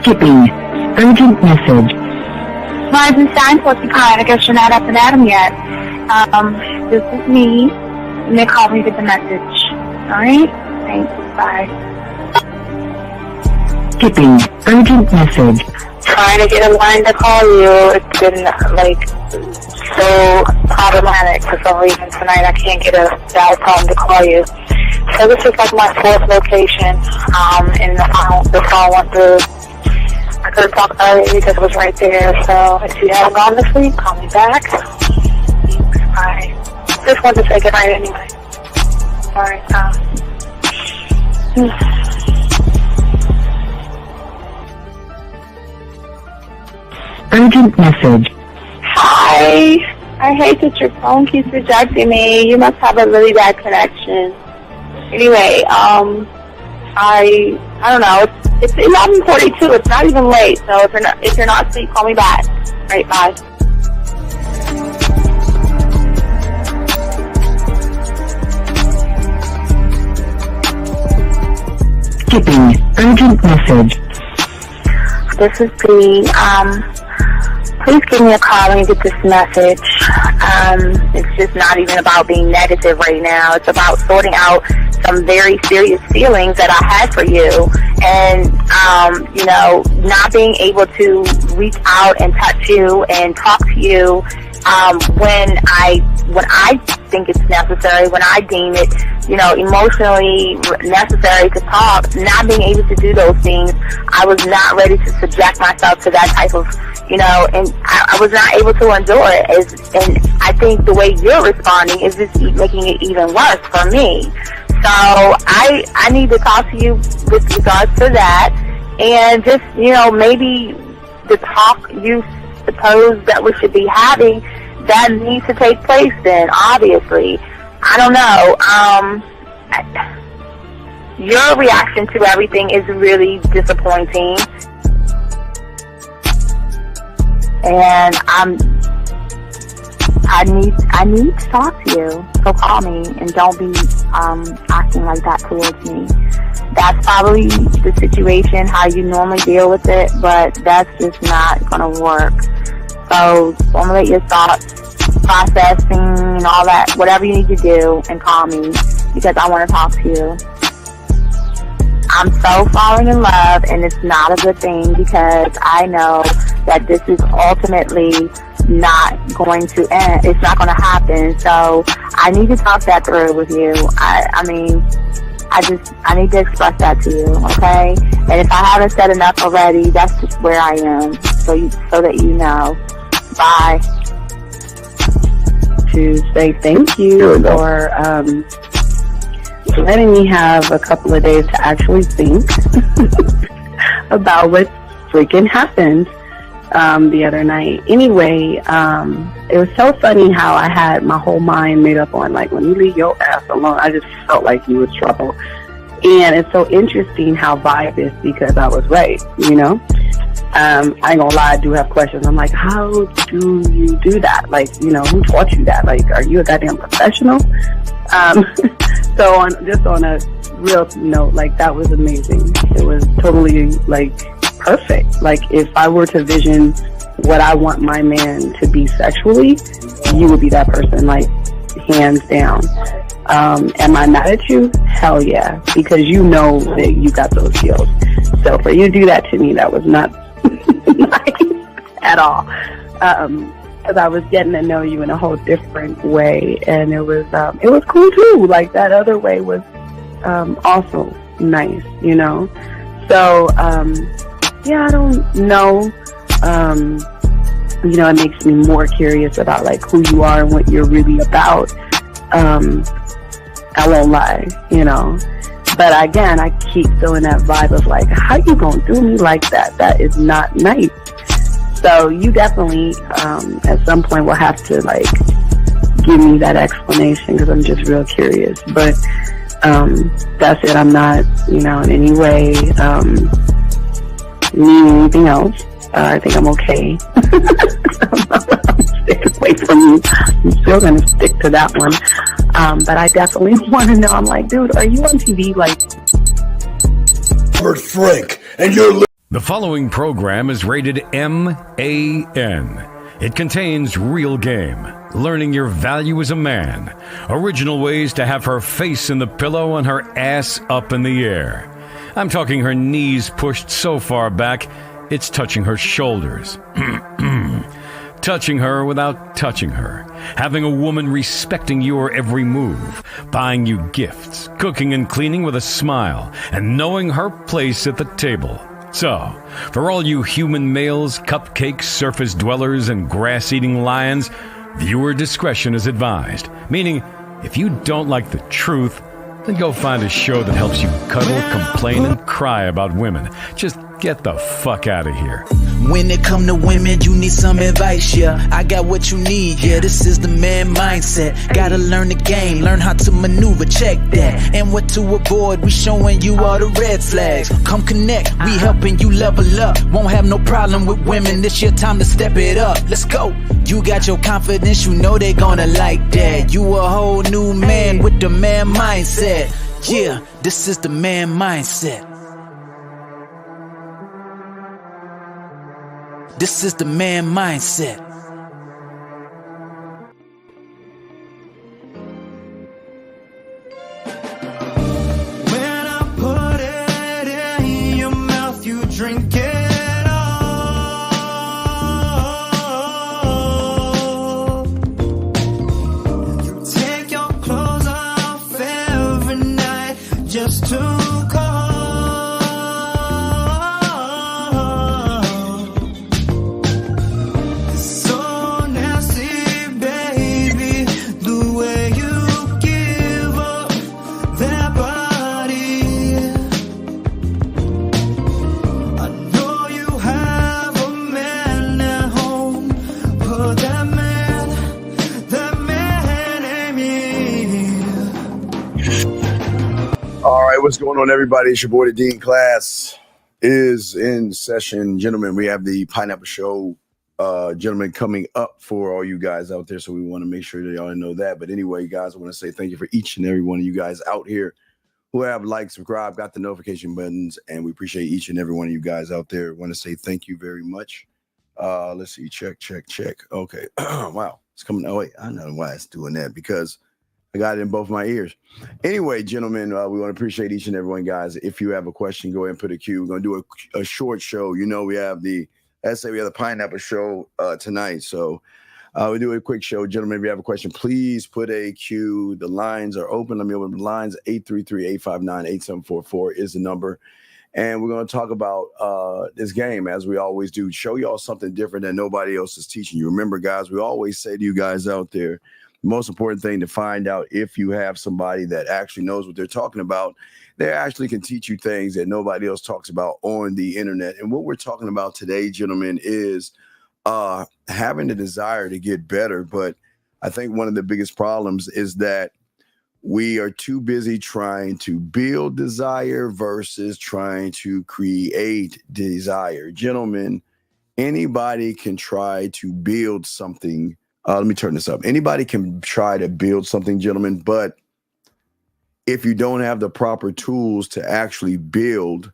Skipping. Urgent message. Weisenstein, what's the kind? I guess you're not up and at 'em yet. This is me. And they called me with the message. Alright? Thanks. Bye. Skipping. Urgent message. Trying to get a line to call you. It's been, so problematic for some reason tonight. I can't get a dial tone to call you. So this is my fourth location, and the phone went through. I couldn't talk about it because it was right there. So if you haven't gone this week, call me back. Thanks. Bye. Just wanted to say goodnight anyway. Alright, Urgent message. Hi. I hate that your phone keeps rejecting me. You must have a really bad connection. Anyway, I don't know. It's 11:42. It's not even late. So if you're not asleep, call me back. All right, bye. Skipping. Urgent message. This is P. Please give me a call when you get this message. It's just not even about being negative right now. It's about sorting out some very serious feelings that I had for you, and not being able to reach out and touch you and talk to you when I think it's necessary, when I deem it, emotionally necessary to talk. Not being able to do those things, I was not ready to subject myself to that type of, and I was not able to endure it. And I think the way you're responding is just making it even worse for me. So I need to talk to you with regards to that, and just, maybe the talk you suppose that we should be having, that needs to take place then, obviously. I don't know. Your reaction to everything is really disappointing. And I need to talk to you. So call me and don't be acting like that towards me. That's probably the situation, how you normally deal with it, but that's just not gonna work. So formulate your thoughts, processing and all that, whatever you need to do, and call me because I want to talk to you. I'm so falling in love, and it's not a good thing because I know that this is ultimately not going to end. It's not going to happen. So I need to talk that through with you. I need to express that to you, okay? And if I haven't said enough already, that's just where I am. So that you know. Bye. To say thank you for letting me have a couple of days to actually think about what freaking happened the other night. Anyway, it was so funny how I had my whole mind made up on, when you leave your ass alone, I just felt like you was trouble. And it's so interesting how vibe is because I was right, I ain't gonna lie, I do have questions. I'm like, how do you do that? Who taught you that? Are you a goddamn professional? So on a real note, that was amazing. It was totally, perfect. If I were to vision what I want my man to be sexually, you would be that person, hands down. Am I mad at you? Hell yeah, because you know that you got those skills. So for you to do that to me, that was not nice at all. Because I was getting to know you in a whole different way, and it was cool too. That other way was also nice, So I don't know. It makes me more curious about who you are and what you're really about. I won't lie, But again, I keep feeling that vibe of how you gonna do me like that? That is not nice. So you definitely, at some point, will have to give me that explanation because I'm just real curious. But that's it. I'm not, in any way meaning anything else. I think I'm okay. I'm staying away from you. I'm still gonna stick to that one. But I definitely want to know. I'm dude, are you on TV? Robert Frank, and you're The following program is rated MAN. It contains real game, learning your value as a man, original ways to have her face in the pillow and her ass up in the air. I'm talking her knees pushed so far back, it's touching her shoulders. Touching her without touching her. Having a woman respecting your every move. Buying you gifts. Cooking and cleaning with a smile. And knowing her place at the table. So, for all you human males, cupcake surface dwellers, and grass-eating lions, viewer discretion is advised. Meaning, if you don't like the truth, then go find a show that helps you cuddle, complain, and cry about women. Just get the fuck out of here. When it come to women, you need some advice, yeah. I got what you need, yeah. This is the man mindset. Gotta learn the game, learn how to maneuver, check that. And what to avoid, we showing you all the red flags. Come connect, we helping you level up. Won't have no problem with women, this your time to step it up. Let's go. You got your confidence, you know they gonna like that. You a whole new man with the man mindset. Yeah, this is the man mindset. This is the man mindset. When I put it in your mouth, you drink it all. You take your clothes off every night just to call. What's going on, everybody? It's your boy, the Dean. Class is in session. Gentlemen, we have the Pineapple Show, gentlemen, coming up for all you guys out there, so we want to make sure that y'all know that. But anyway, guys, I want to say thank you for each and every one of you guys out here who have liked, subscribed, got the notification buttons, and we appreciate each and every one of you guys out there. I want to say thank you very much. Let's see. Check. Okay. Wow. It's coming. Oh, wait. I know why it's doing that, because I got it in both my ears. Anyway, gentlemen, we want to appreciate each and every one, guys. If you have a question, go ahead and put a queue. We're going to do a short show. You know, we have the Pineapple Show tonight. So we do a quick show. Gentlemen, if you have a question, please put a queue. The lines are open. Let me open the lines. 833-859-8744 is the number. And we're going to talk about this game, as we always do. Show y'all something different that nobody else is teaching you. Remember, guys, we always say to you guys out there, the most important thing to find out if you have somebody that actually knows what they're talking about. They actually can teach you things that nobody else talks about on the internet. And what we're talking about today, gentlemen, is having the desire to get better. But I think one of the biggest problems is that we are too busy trying to build desire versus trying to create desire. Gentlemen, anybody can try to build something. Let me turn this up. Anybody can try to build something, gentlemen, but if you don't have the proper tools to actually build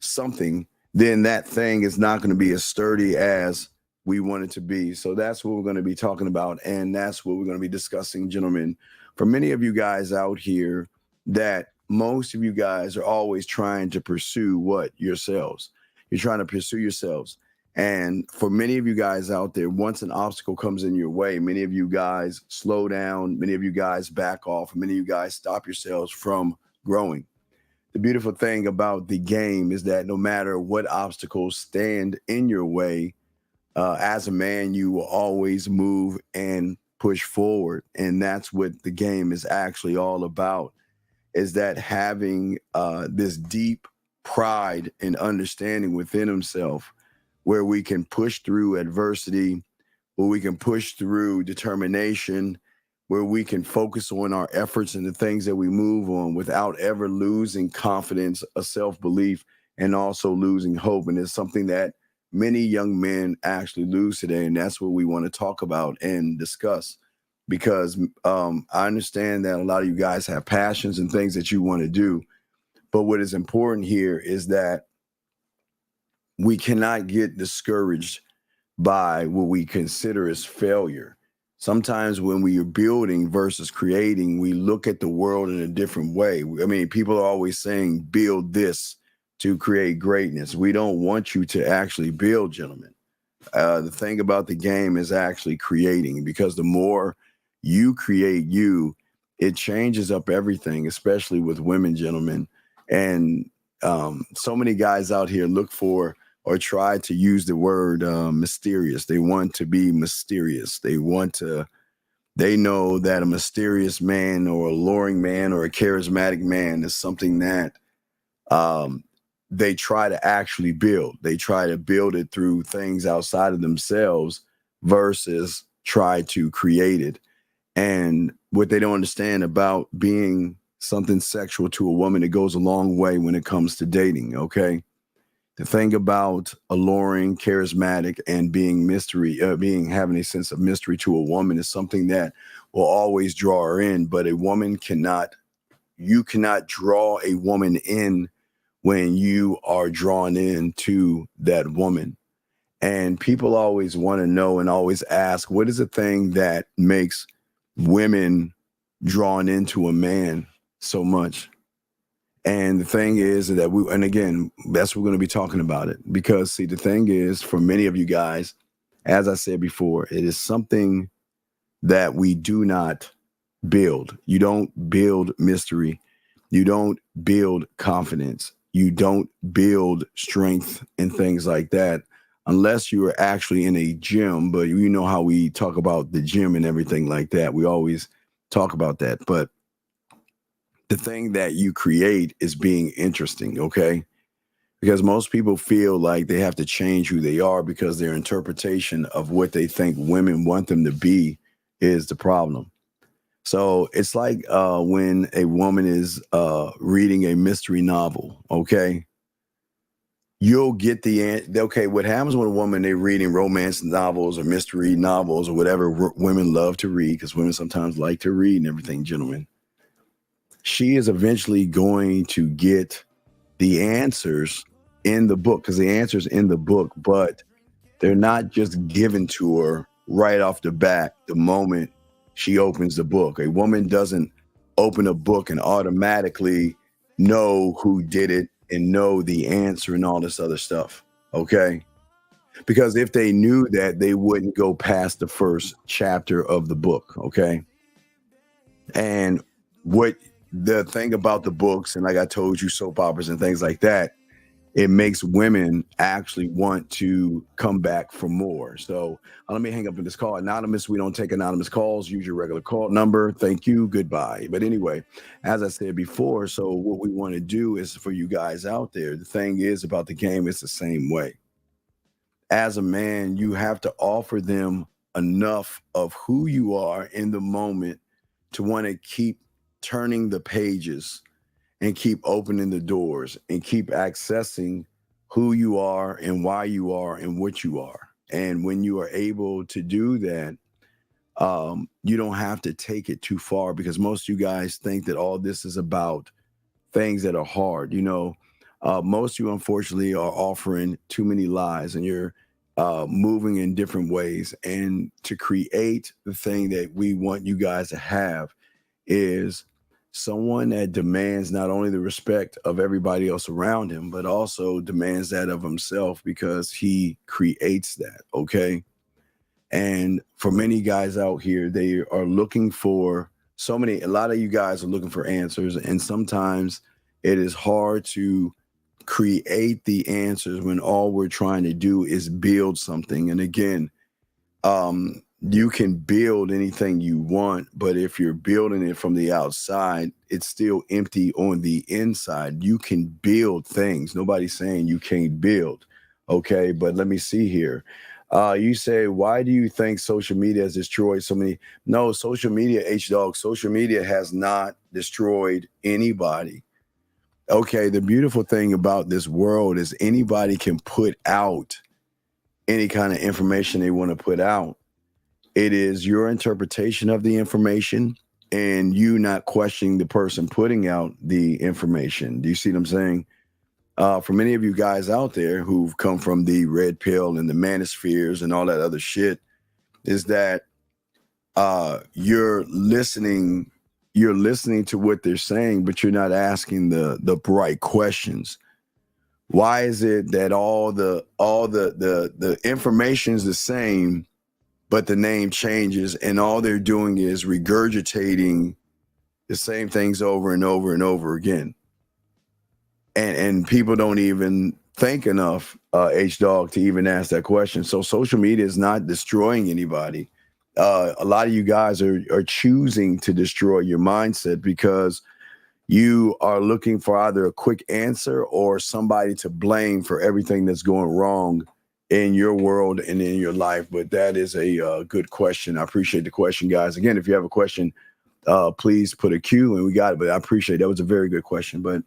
something, then that thing is not going to be as sturdy as we want it to be. So that's what we're going to be talking about, and that's what we're going to be discussing, gentlemen. For many of you guys out here, that most of you guys are always trying to pursue what? Yourselves. You're trying to pursue yourselves. And for many of you guys out there, once an obstacle comes in your way, many of you guys slow down, many of you guys back off, many of you guys stop yourselves from growing. The beautiful thing about the game is that no matter what obstacles stand in your way, as a man, you will always move and push forward. And that's what the game is actually all about, is that having this deep pride and understanding within himself, where we can push through adversity, where we can push through determination, where we can focus on our efforts and the things that we move on without ever losing confidence, a self-belief, and also losing hope. And it's something that many young men actually lose today. And that's what we want to talk about and discuss, because I understand that a lot of you guys have passions and things that you want to do. But what is important here is that we cannot get discouraged by what we consider as failure. Sometimes when we are building versus creating, we look at the world in a different way. I mean, people are always saying, build this to create greatness. We don't want you to actually build, gentlemen. The thing about the game is actually creating, because the more you create it changes up everything, especially with women, gentlemen. And so many guys out here look for or try to use the word mysterious. They want to be mysterious. They know that a mysterious man or a alluring man or a charismatic man is something that they try to actually build. They try to build it through things outside of themselves versus try to create it. And what they don't understand about being something sexual to a woman, it goes a long way when it comes to dating, okay? The thing about alluring, charismatic, and being having a sense of mystery to a woman is something that will always draw her in. But you cannot draw a woman in when you are drawn into that woman. And people always want to know and always ask, what is the thing that makes women drawn into a man so much? And the thing is that and again, that's what we're going to be talking about it. Because see, the thing is, for many of you guys, as I said before, it is something that we do not build. You don't build mystery. You don't build confidence. You don't build strength and things like that unless you are actually in a gym. But you know how we talk about the gym and everything like that. We always talk about that. But the thing that you create is being interesting, okay? Because most people feel like they have to change who they are because their interpretation of what they think women want them to be is the problem. So it's like when a woman is reading a mystery novel, okay? You'll get what happens when a woman, they're reading romance novels or mystery novels or whatever women love to read, because women sometimes like to read and everything, gentlemen. She is eventually going to get the answers in the book, because the answer's in the book, but they're not just given to her right off the bat the moment she opens the book. A woman doesn't open a book and automatically know who did it and know the answer and all this other stuff, okay? Because if they knew that, they wouldn't go past the first chapter of the book, okay? And what the thing about the books, and like I told you, soap operas and things like that, it makes women actually want to come back for more. So let me hang up with this call. Anonymous, we don't take anonymous calls. Use your regular call number. Thank you. Goodbye. But anyway, as I said before, so what we want to do is for you guys out there, the thing is about the game, it's the same way. As a man, you have to offer them enough of who you are in the moment to want to keep turning the pages and keep opening the doors and keep accessing who you are and why you are and what you are. And when you are able to do that, you don't have to take it too far, because most of you guys think that all this is about things that are hard. You know, most of you, unfortunately, are offering too many lies, and you're moving in different ways. And to create the thing that we want you guys to have is someone that demands not only the respect of everybody else around him, but also demands that of himself, because he creates that, okay? And for many guys out here, they are looking for a lot of you guys are looking for answers, and sometimes it is hard to create the answers when all we're trying to do is build something. And again, you can build anything you want, but if you're building it from the outside, it's still empty on the inside. You can build things. Nobody's saying you can't build. Okay, but let me see here. You say, why do you think social media has destroyed so many? No, social media, H-Dog, social media has not destroyed anybody. Okay, the beautiful thing about this world is anybody can put out any kind of information they want to put out. It is your interpretation of the information and you not questioning the person putting out the information. Do you see what I'm saying? for many of you guys out there who've come from the red pill and the manospheres and all that other shit, is that you're listening to what they're saying, but you're not asking the right questions. Why is it that all the information is the same, but the name changes, and all they're doing is regurgitating the same things over and over and over again? And people don't even think enough, H-Dog, to even ask that question. So social media is not destroying anybody. A lot of you guys are choosing to destroy your mindset because you are looking for either a quick answer or somebody to blame for everything that's going wrong in your world and in your life. But that is a good question. I appreciate the question, guys. Again, if you have a question, please put a Q and we got it. But I appreciate it. That was a very good question. But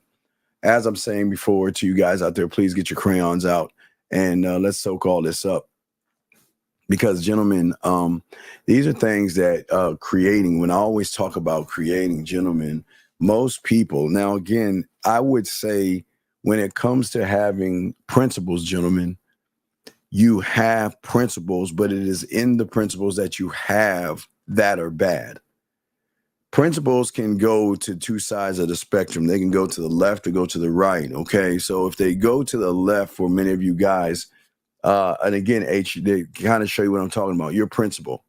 as I'm saying before to you guys out there, please get your crayons out and let's so-call this up. Because, gentlemen, these are things that creating, when I always talk about creating, gentlemen, most people, now, again, I would say when it comes to having principles, gentlemen, you have principles, but it is in the principles that you have that are bad. Principles can go to two sides of the spectrum. They can go to the left or go to the right, okay? So if they go to the left for many of you guys, and again, H, they kind of show you what I'm talking about, your principle.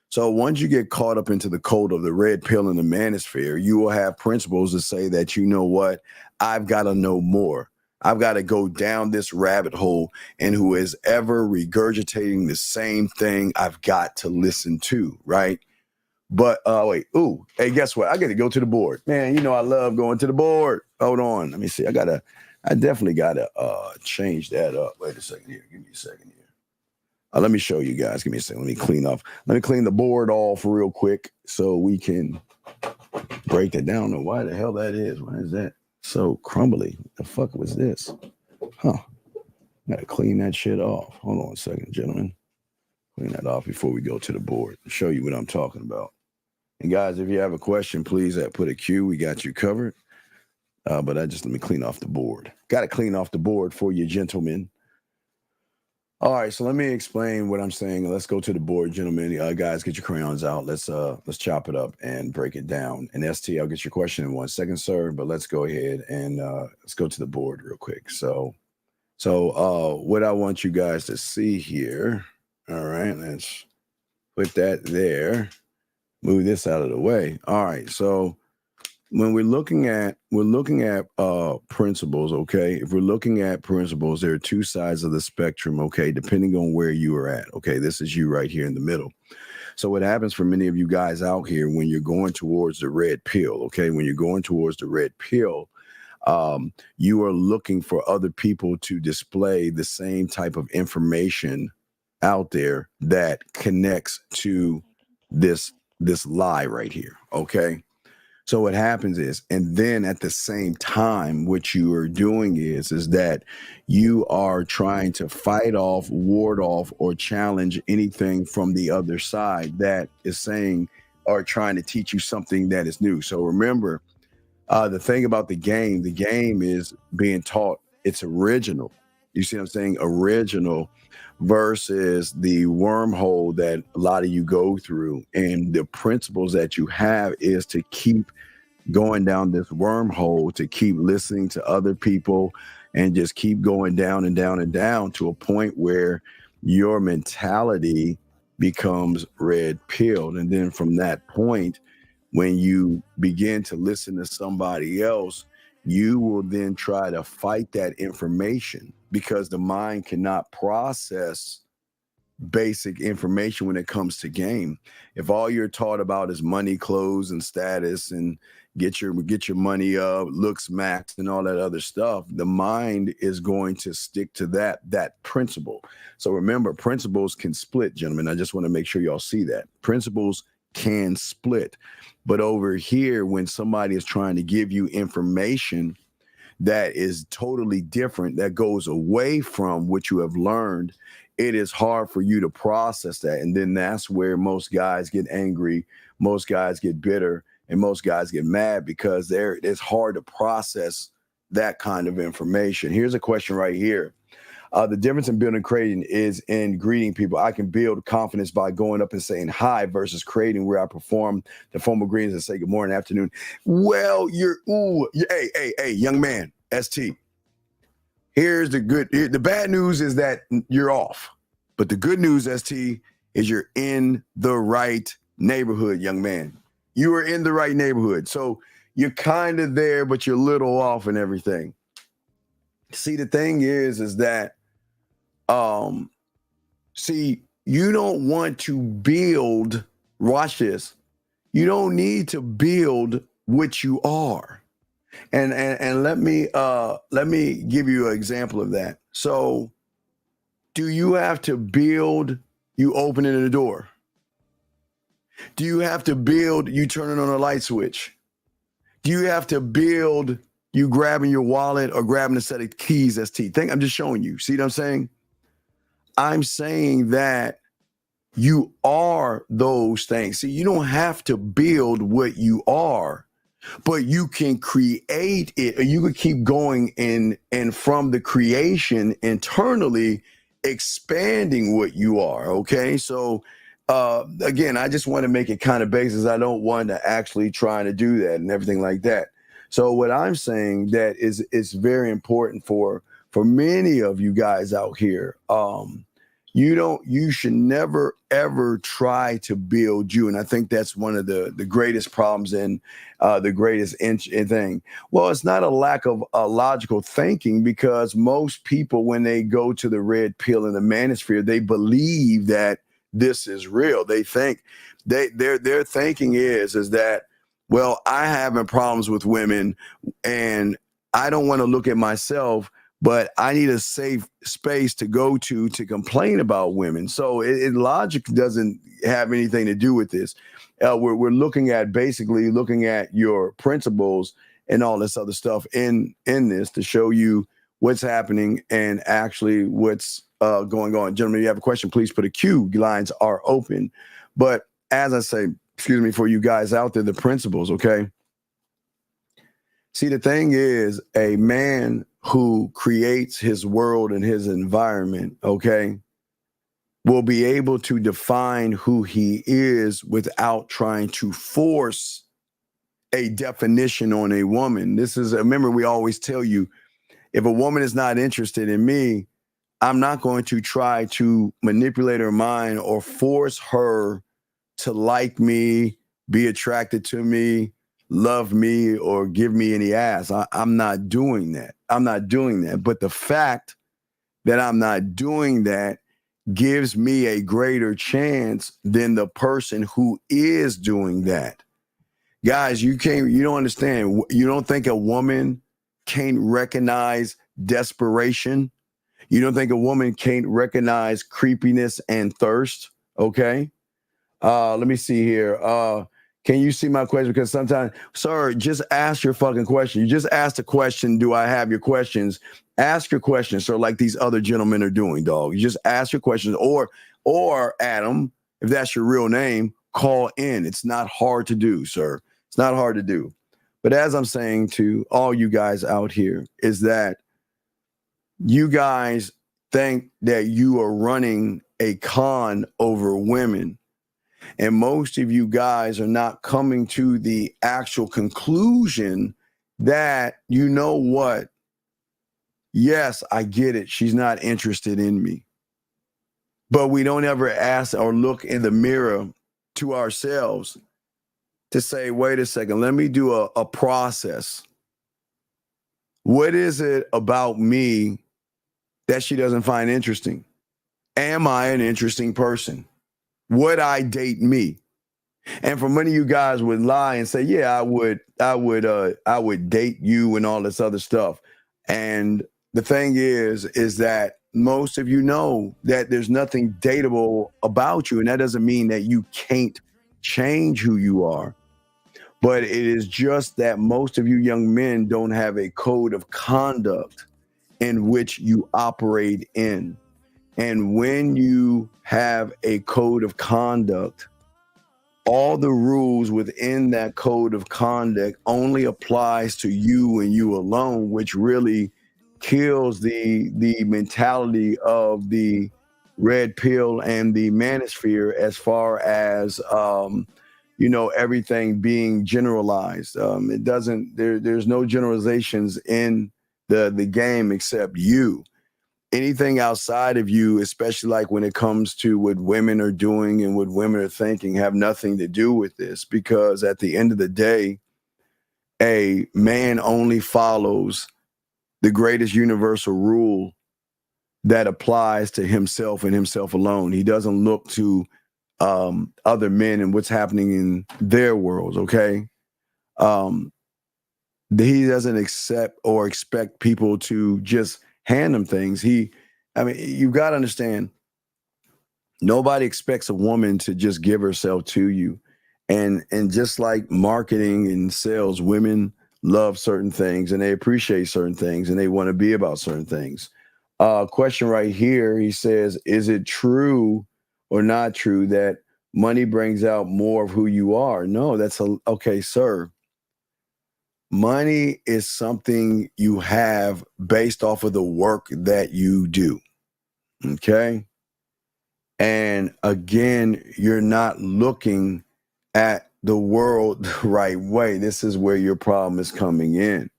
So once you get caught up into the code of the red pill and the manosphere, you will have principles to say that, you know what, I've got to know more. I've got to go down this rabbit hole, and who is ever regurgitating the same thing, I've got to listen to, right? But wait, hey, guess what? I got to go to the board. Man, you know I love going to the board. Hold on. Let me see. I definitely got to change that up. Wait a second here. Give me a second here. Let me show you guys. Give me a second. Let me clean the board off real quick so we can break it down. Know why the hell that is. Why is that so crumbly? The fuck was this? Huh. Gotta clean that shit off. Hold on a second, gentlemen. Clean that off before we go to the board. Show you what I'm talking about. And guys, if you have a question, please put a Q. We got you covered. But let me clean off the board. Got to clean off the board for you, gentlemen. All right, so let me explain what I'm saying. Let's go to the board, gentlemen. Guys, get your crayons out. Let's chop it up and break it down. And ST, I'll get your question in 1 second, sir. But let's go ahead and let's go to the board real quick. So what I want you guys to see here. All right, let's put that there. Move this out of the way. All right, so when we're looking at principles, okay, if we're looking at principles, there are two sides of the spectrum, okay, depending on where you are at. Okay, this is you right here in the middle. So what happens for many of you guys out here when you're going towards the red pill, okay, when you're going towards the red pill, you are looking for other people to display the same type of information out there that connects to this lie right here, okay? So what happens is, and then at the same time, what you are doing is that you are trying to fight off, ward off, or challenge anything from the other side that is saying or trying to teach you something that is new. So remember, the thing about the game is being taught it's original. You see what I'm saying? Original versus the wormhole that a lot of you go through. And the principles that you have is to keep going down this wormhole, to keep listening to other people and just keep going down and down and down to a point where your mentality becomes red pilled. And then from that point, when you begin to listen to somebody else, you will then try to fight that information because the mind cannot process basic information when it comes to game. If all you're taught about is money, clothes, and status, and get your money up, looks max, and all that other stuff, the mind is going to stick to that principle. So remember, principles can split, gentlemen. I just want to make sure y'all see that. Principles can split. But over here, when somebody is trying to give you information that is totally different, that goes away from what you have learned, it is hard for you to process that. And then that's where most guys get angry, most guys get bitter, and most guys get mad because it's hard to process that kind of information. Here's a question right here. The difference in building and creating is in greeting people. I can build confidence by going up and saying hi versus creating where I perform the formal greetings and say good morning, afternoon. Well, hey, young man, ST. Here's the bad news is that you're off. But the good news, ST, is you're in the right neighborhood, young man. You are in the right neighborhood. So you're kind of there, but you're a little off and everything. See, the thing is that, you don't want to build, watch this. You don't need to build what you are. And let me give you an example of that. So do you have to build you opening the door? Do you have to build you turning on a light switch? Do you have to build you grabbing your wallet or grabbing a set of keys, ST? I'm just showing you. See what I'm saying? I'm saying that you are those things. See, you don't have to build what you are, but you can create it, or you can keep going and from the creation internally expanding what you are. Okay. So again, I just want to make it kind of basis. I don't want to actually try to do that and everything like that. So what I'm saying that is very important for many of you guys out here. You should never ever try to build you. And I think that's one of the greatest problems and the greatest thing. Well, it's not a lack of logical thinking, because most people, when they go to the red pill in the manosphere, they believe that this is real. They think their thinking is that, well, I having problems with women and I don't want to look at myself, but I need a safe space to go to complain about women. So logic doesn't have anything to do with this. We're looking at your principles and all this other stuff in this to show you what's happening and actually what's going on. Gentlemen, if you have a question, please put a Q. Lines are open. But as I say, excuse me, for you guys out there, the principles, okay? See, the thing is, a man who creates his world and his environment, okay, will be able to define who he is without trying to force a definition on a woman. Remember, we always tell you, if a woman is not interested in me, I'm not going to try to manipulate her mind or force her to like me, be attracted to me, love me, or give me any ass. I'm not doing that. I'm not doing that. But the fact that I'm not doing that gives me a greater chance than the person who is doing that. Guys, you don't understand. You don't think a woman can't recognize desperation? You don't think a woman can't recognize creepiness and thirst? Okay. Let me see here. Can you see my question? Because sometimes, sir, just ask your fucking question. You just asked a question. Do I have your questions? Ask your questions, sir, like these other gentlemen are doing, dog. You just ask your questions, or Adam, if that's your real name, call in. It's not hard to do, sir. It's not hard to do. But as I'm saying to all you guys out here is that you guys think that you are running a con over women. And most of you guys are not coming to the actual conclusion that, you know what? Yes, I get it. She's not interested in me. But we don't ever ask or look in the mirror to ourselves to say, wait a second, let me do a process. What is it about me that she doesn't find interesting? Am I an interesting person? Would I date me? And for many of you guys would lie and say, yeah, I would date you and all this other stuff. And the thing is that most of you know that there's nothing dateable about you. And that doesn't mean that you can't change who you are. But it is just that most of you young men don't have a code of conduct in which you operate in. And when you have a code of conduct all the rules within that code of conduct only applies to you and you alone, which really kills the mentality of the red pill and the manosphere as far as everything being generalized. It doesn't there's no generalizations in the game except you. Anything outside of you, especially like when it comes to what women are doing and what women are thinking, have nothing to do with this, because at the end of the day, a man only follows the greatest universal rule that applies to himself and himself alone. He doesn't look to other men and what's happening in their worlds, okay? He doesn't accept or expect people to just hand him things. You've got to understand, nobody expects a woman to just give herself to you. And just like marketing and sales, women love certain things and they appreciate certain things and they want to be about certain things. Question right here, he says, is it true or not true that money brings out more of who you are? No, okay, sir. Money is something you have based off of the work that you do. Okay. And again, you're not looking at the world the right way. This is where your problem is coming in.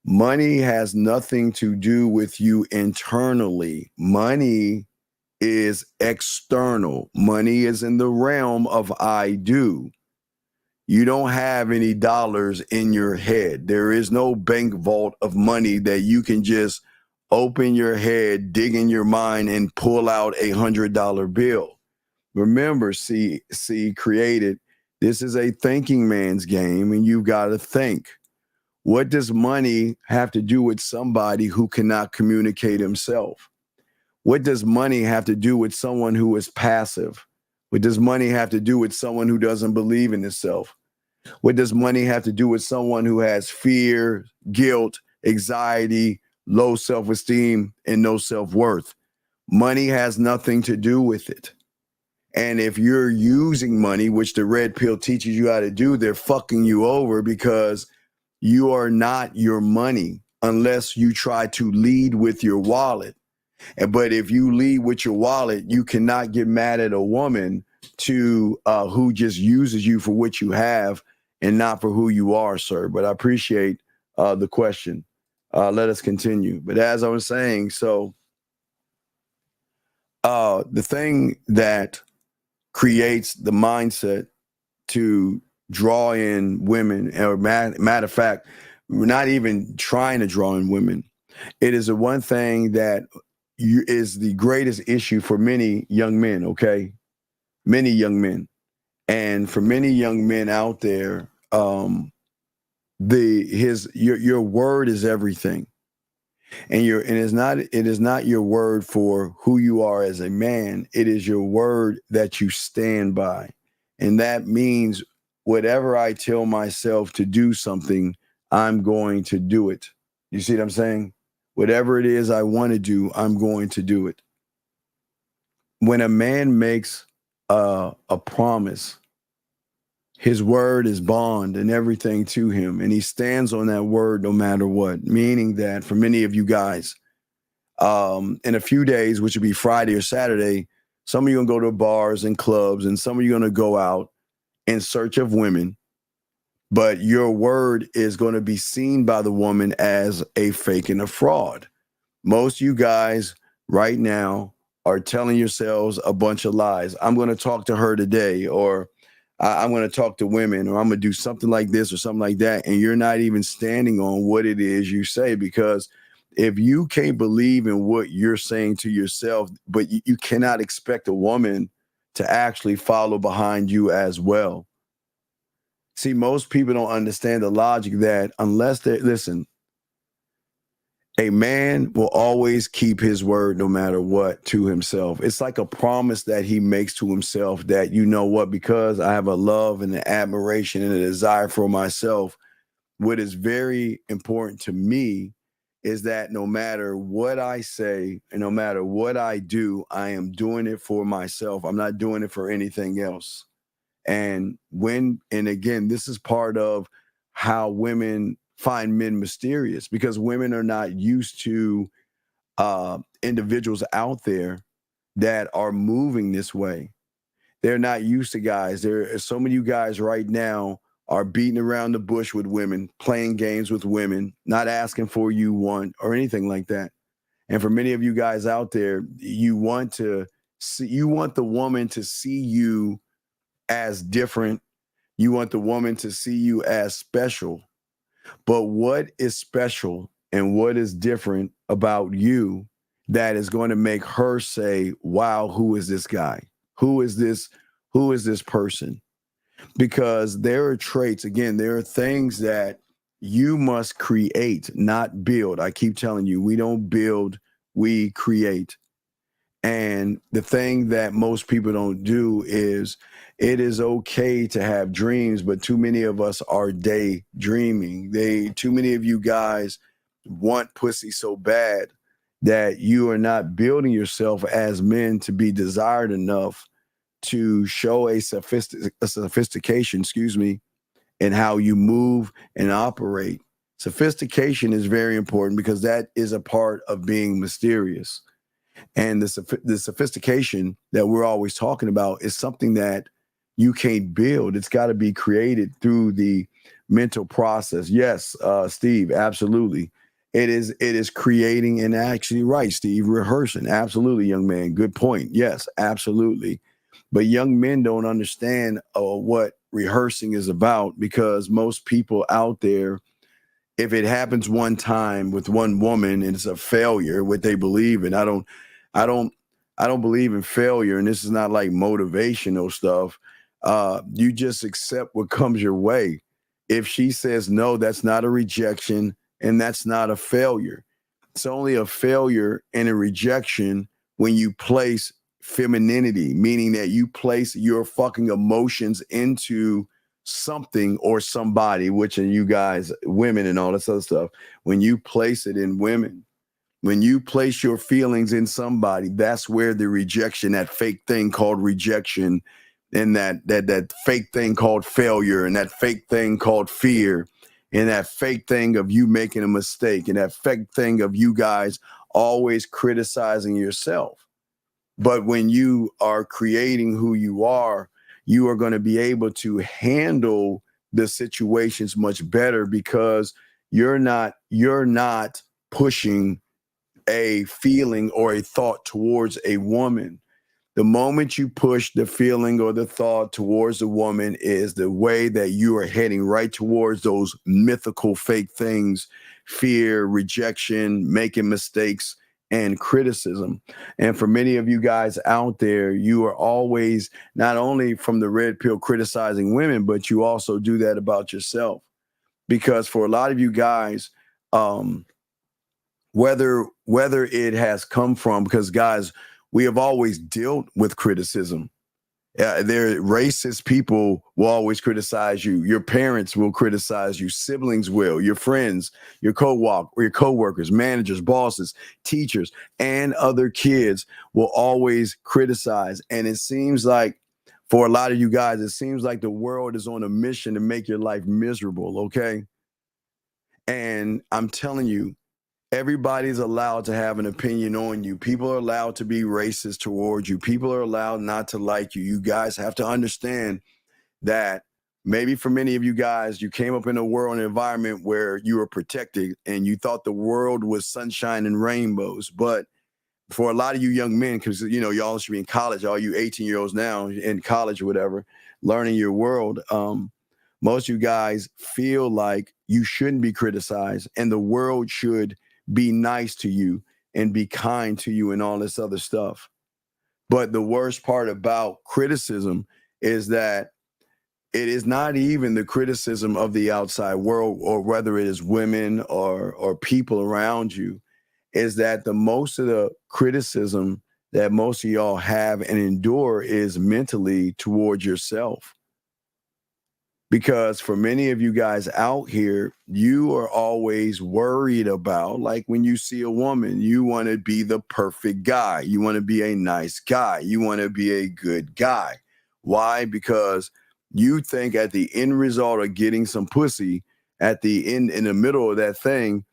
Money has nothing to do with you internally. Money is external. Money is in the realm of I do. You don't have any dollars in your head. There is no bank vault of money that you can just open your head, dig in your mind, and pull out $100 bill. Remember, see, created, this is a thinking man's game, and you've got to think. What does money have to do with somebody who cannot communicate himself? What does money have to do with someone who is passive? What does money have to do with someone who doesn't believe in himself? What does money have to do with someone who has fear, guilt, anxiety, low self-esteem, and no self-worth? Money has nothing to do with it. And if you're using money, which the red pill teaches you how to do, they're fucking you over, because you are not your money unless you try to lead with your wallet. But if you lead with your wallet, you cannot get mad at a woman who just uses you for what you have and not for who you are, sir. But I appreciate the question. Let us continue. But as I was saying, so the thing that creates the mindset to draw in women, or matter of fact, we're not even trying to draw in women. It is the one thing that is the greatest issue for many young men, okay? Many young men. And for many young men out there, your word is everything. And it is not your word for who you are as a man. It is your word that you stand by. And that means whatever I tell myself to do something, I'm going to do it. You see what I'm saying? Whatever it is I want to do, I'm going to do it. When a man makes a promise, his word is bond and everything to him, and he stands on that word no matter what. Meaning that for many of you guys, in a few days, which would be Friday or Saturday, some of you are going to go to bars and clubs, and some of you are going to go out in search of women, but your word is going to be seen by the woman as a fake and a fraud. Most of you guys right now are telling yourselves a bunch of lies. I'm going to talk to her today, or I'm going to talk to women, or I'm going to do something like this or something like that. And you're not even standing on what it is you say, because if you can't believe in what you're saying to yourself, but you cannot expect a woman to actually follow behind you as well. See, most people don't understand the logic that unless listen, a man will always keep his word no matter what to himself. It's like a promise that he makes to himself that, you know what, because I have a love and an admiration and a desire for myself, what is very important to me is that no matter what I say and no matter what I do, I am doing it for myself. I'm not doing it for anything else. And again, this is part of how women find men mysterious, because women are not used to individuals out there that are moving this way. They're not used to guys. There are so many of you guys right now are beating around the bush with women, playing games with women, not asking for you want or anything like that. And for many of you guys out there, you want the woman to see you as different. You want the woman to see you as special. But what is special and what is different about you that is going to make her say, wow, who is this guy? Who is this person? Because there are traits, again, there are things that you must create, not build. I keep telling you, we don't build, we create. And the thing that most people don't do is, it is okay to have dreams, but too many of us are daydreaming. Too many of you guys want pussy so bad that you are not building yourself as men to be desired enough to show a sophistication, in how you move and operate. Sophistication is very important because that is a part of being mysterious. And the sophistication that we're always talking about is something that you can't build. It's got to be created through the mental process. Yes, Steve, absolutely. It is creating, and actually right, Steve, rehearsing. Absolutely, young man. Good point. Yes, absolutely. But young men don't understand what rehearsing is about, because most people out there, if it happens one time with one woman and it's a failure, what they believe in, I don't believe in failure, and this is not like motivational stuff. You just accept what comes your way. If she says no, that's not a rejection, and that's not a failure. It's only a failure and a rejection when you place femininity, meaning that you place your fucking emotions into something or somebody, which are you guys, women and all this other stuff. When you place it in women, when you place your feelings in somebody, that's where the rejection, that fake thing called rejection, and that fake thing called failure, and that fake thing called fear, and that fake thing of you making a mistake, and that fake thing of you guys always criticizing yourself. But when you are creating who you are going to be able to handle the situations much better, because you're not pushing a feeling or a thought towards a woman. The moment you push the feeling or the thought towards a woman is the way that you are heading right towards those mythical fake things: fear, rejection, making mistakes, and criticism. And for many of you guys out there, you are always not only from the red pill criticizing women, but you also do that about yourself. Because for a lot of you guys, whether it has come from, because guys, we have always dealt with criticism. There, racist people will always criticize you. Your parents will criticize you. Siblings will. Your friends, your coworkers, managers, bosses, teachers, and other kids will always criticize. And it seems like, for a lot of you guys, it seems like the world is on a mission to make your life miserable, okay? And I'm telling you, everybody's allowed to have an opinion on you. People are allowed to be racist towards you. People are allowed not to like you. You guys have to understand that maybe for many of you guys, you came up in a world and environment where you were protected and you thought the world was sunshine and rainbows. But for a lot of you young men, because, you know, y'all should be in college, all you 18-year-olds now in college or whatever, learning your world, most of you guys feel like you shouldn't be criticized and the world should be nice to you and be kind to you and all this other stuff. But the worst part about criticism is that it is not even the criticism of the outside world, or whether it is women or people around you, is that the most of the criticism that most of y'all have and endure is mentally towards yourself. Because for many of you guys out here, you are always worried about, like when you see a woman, you want to be the perfect guy. You want to be a nice guy. You want to be a good guy. Why? Because You think at the end result of getting some pussy, at the end, in the middle of that thing,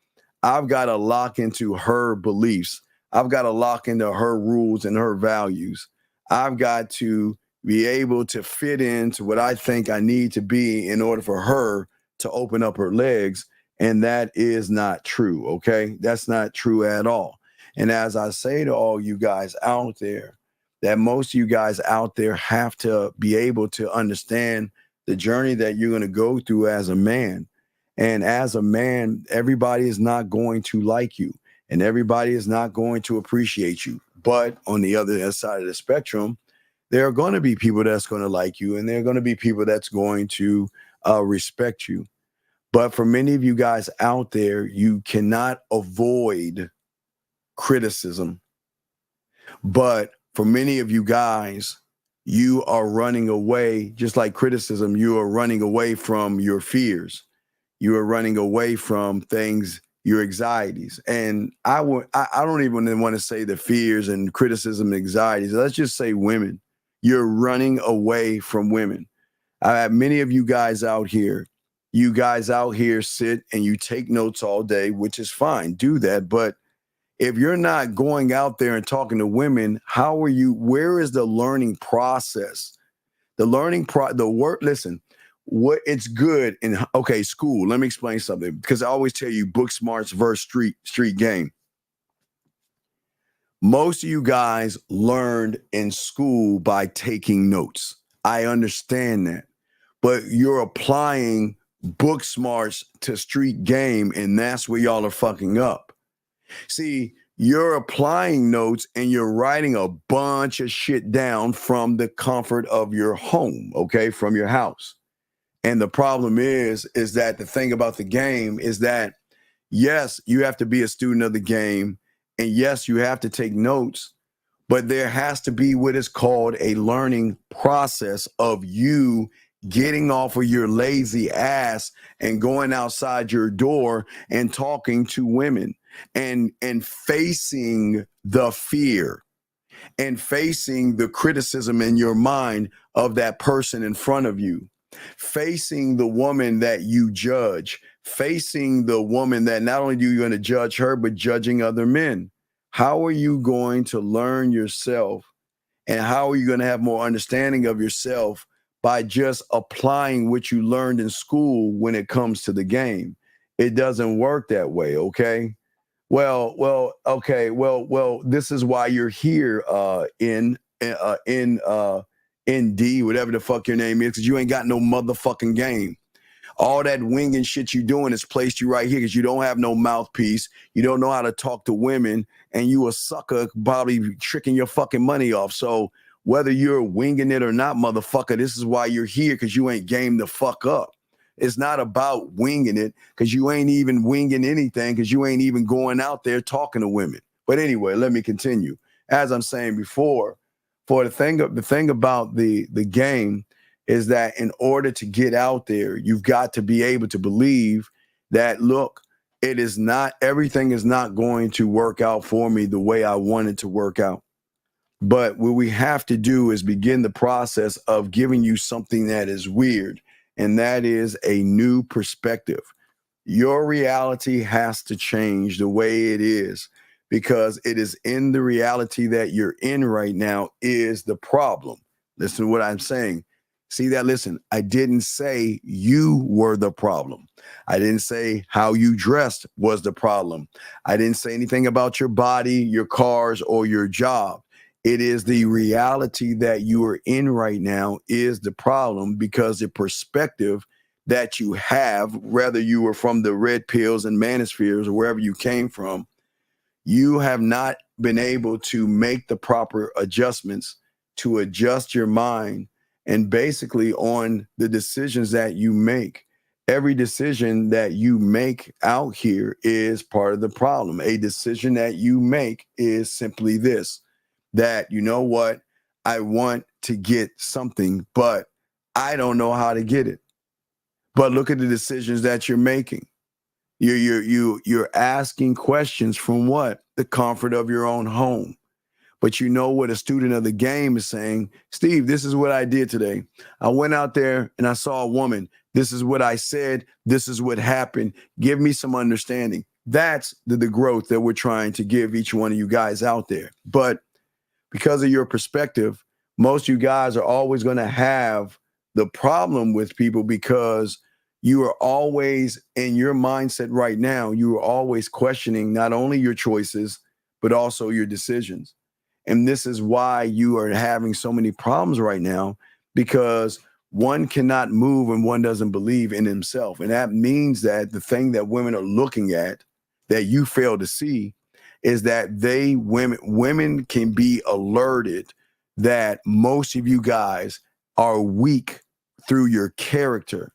I've got to lock into her beliefs. I've got to lock into her rules and her values. I've got to be able to fit into what I think I need to be in order for her to open up her legs. And that is not true, okay? That's not true at all. And as I say to all you guys out there, that most of you guys out there have to be able to understand the journey that you're going to go through as a man. And as a man, everybody is not going to like you, and everybody is not going to appreciate you. But on the other side of the spectrum, there are going to be people that's going to like you, and there are going to be people that's going to respect you. But for many of you guys out there, you cannot avoid criticism. But for many of you guys, you are running away, just like criticism, you are running away from your fears. You are running away from things, your anxieties. And I don't even want to say the fears and criticism, anxieties. Let's just say women. You're running away from women. I have many of you guys out here. You guys out here sit and you take notes all day, which is fine. Do that. But if you're not going out there and talking to women, how are you? Where is the learning process? The work. Listen, what it's good in, okay, school. Let me explain something, because I always tell you book smarts versus street game. Most of you guys learned in school by taking notes. I understand that. But you're applying book smarts to street game, and that's where y'all are fucking up. See, you're applying notes and you're writing a bunch of shit down from the comfort of your home, okay, from your house. And the problem is that the thing about the game is that, yes, you have to be a student of the game, and yes, you have to take notes, but there has to be what is called a learning process of you getting off of your lazy ass and going outside your door and talking to women and facing the fear and facing the criticism in your mind of that person in front of you, facing the woman that you judge, facing the woman that not only do you going to judge her, but judging other men. How are you going to learn yourself, and how are you going to have more understanding of yourself by just applying what you learned in school when it comes to the game? It doesn't work that way, okay? Well, this is why you're here in D, whatever the fuck your name is, because you ain't got no motherfucking game. All that winging shit you doing has placed you right here because you don't have no mouthpiece. You don't know how to talk to women, and you a sucker probably tricking your fucking money off. So whether you're winging it or not, motherfucker, this is why you're here, because you ain't game the fuck up. It's not about winging it, because you ain't even winging anything, because you ain't even going out there talking to women. But anyway, let me continue. As I'm saying before, for the thing about the game is that in order to get out there, you've got to be able to believe that, look, everything is not going to work out for me the way I want it to work out. But what we have to do is begin the process of giving you something that is weird, and that is a new perspective. Your reality has to change the way it is, because it is in the reality that you're in right now is the problem. Listen to what I'm saying. See that? Listen, I didn't say you were the problem. I didn't say how you dressed was the problem. I didn't say anything about your body, your cars, or your job. It is the reality that you are in right now is the problem, because the perspective that you have, whether you were from the red pills and manospheres or wherever you came from, you have not been able to make the proper adjustments to adjust your mind. And basically on the decisions that you make, every decision that you make out here is part of the problem. A decision that you make is simply this, that, you know what, I want to get something, but I don't know how to get it. But look at the decisions that you're making. You're asking questions from what? The comfort of your own home. But you know what a student of the game is saying? Steve, this is what I did today. I went out there and I saw a woman. This is what I said. This is what happened. Give me some understanding. That's the growth that we're trying to give each one of you guys out there. But because of your perspective, most of you guys are always going to have the problem with people because you are always in your mindset right now. You are always questioning not only your choices, but also your decisions. And this is why you are having so many problems right now, because one cannot move and one doesn't believe in himself. And that means that the thing that women are looking at that you fail to see is that women can be alerted that most of you guys are weak through your character,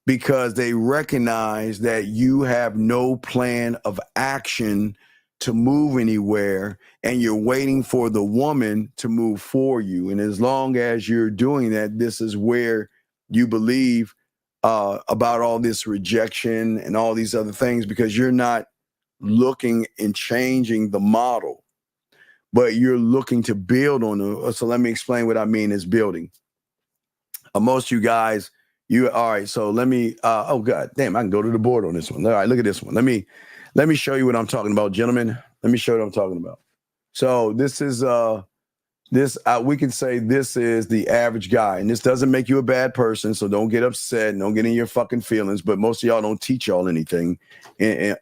because they recognize that you have no plan of action to move anywhere, and you're waiting for the woman to move for you. And as long as you're doing that, this is where you believe about all this rejection and all these other things, because you're not looking and changing the model, but you're looking to build on it. So let me explain what I mean is building. Most of you guys, all right, so let me, oh God, damn, I can go to the board on this one. All right, look at this one. Let me show you what I'm talking about, gentlemen. Let me show you what I'm talking about. So this is, we can say this is the average guy, and this doesn't make you a bad person, so don't get upset and don't get in your fucking feelings, but most of y'all don't teach y'all anything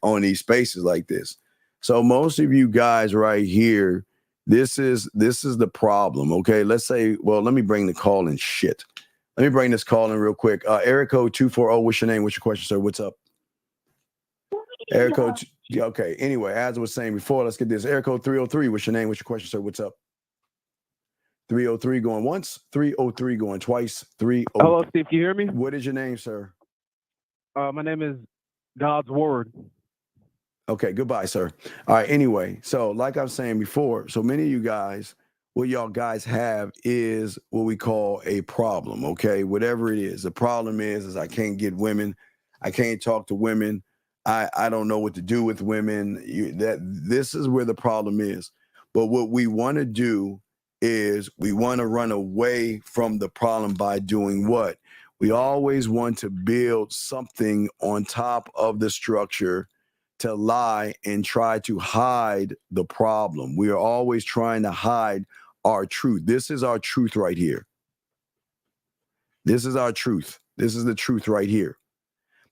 on these spaces like this. So most of you guys right here, this is the problem, okay? Let's say, well, let me bring the call in shit. Let me bring this call in real quick. Area code 240, what's your name? What's your question, sir? What's up? Area code, okay. Anyway, as I was saying before, let's get this. Area code 303, what's your name? What's your question, sir? What's up? 303 going once, 303 going twice, 303. Hello, Steve, can you hear me? What is your name, sir? My name is God's Word. Okay, goodbye, sir. All right, anyway, so like I was saying before, so many of you guys, what y'all guys have is what we call a problem, okay? Whatever it is. The problem is I can't get women. I can't talk to women. I don't know what to do with women. This is where the problem is. But what we want to do is we want to run away from the problem by doing what? We always want to build something on top of the structure to lie and try to hide the problem. We are always trying to hide our truth. This is our truth right here. This is our truth. This is the truth right here.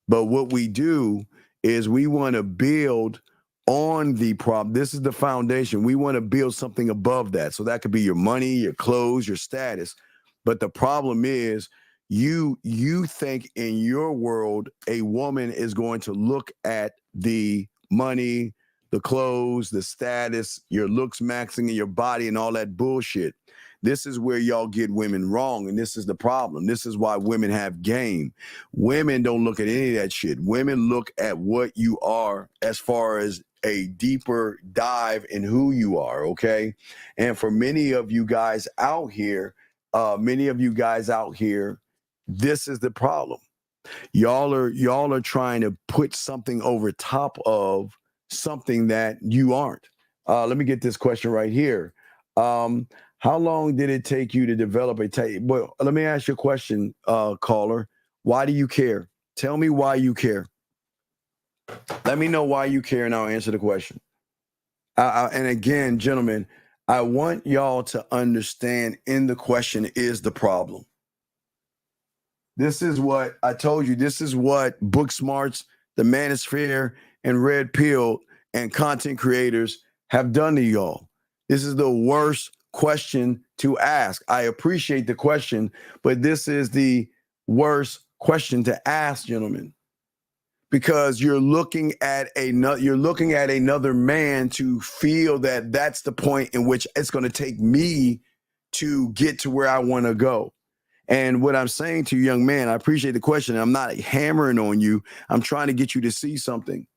But what we do is we want to build on the problem. This is the foundation. We want to build something above that. So that could be your money, your clothes, your status. But the problem is you think in your world, a woman is going to look at the money, the clothes, the status, your looks maxing in your body and all that bullshit. This is where y'all get women wrong, and this is the problem. This is why women have game. Women don't look at any of that shit. Women look at what you are as far as a deeper dive in who you are, okay? And for many of you guys out here, this is the problem. Y'all are trying to put something over top of something that you aren't. Let me get this question right here. How long did it take you to develop well, let me ask you a question, caller. Why do you care? Tell me why you care. Let me know why you care, and I'll answer the question. And again, gentlemen, I want y'all to understand in the question is the problem. This is what I told you. This is what Book Smarts, the Manosphere, and Red Pill and content creators have done to y'all. This is the worst question to ask. I appreciate the question, but this is the worst question to ask, gentlemen, because you're looking at another man to feel that that's the point in which it's going to take me to get to where I want to go. And what I'm saying to you, young man, I appreciate the question. I'm not hammering on you. I'm trying to get you to see something.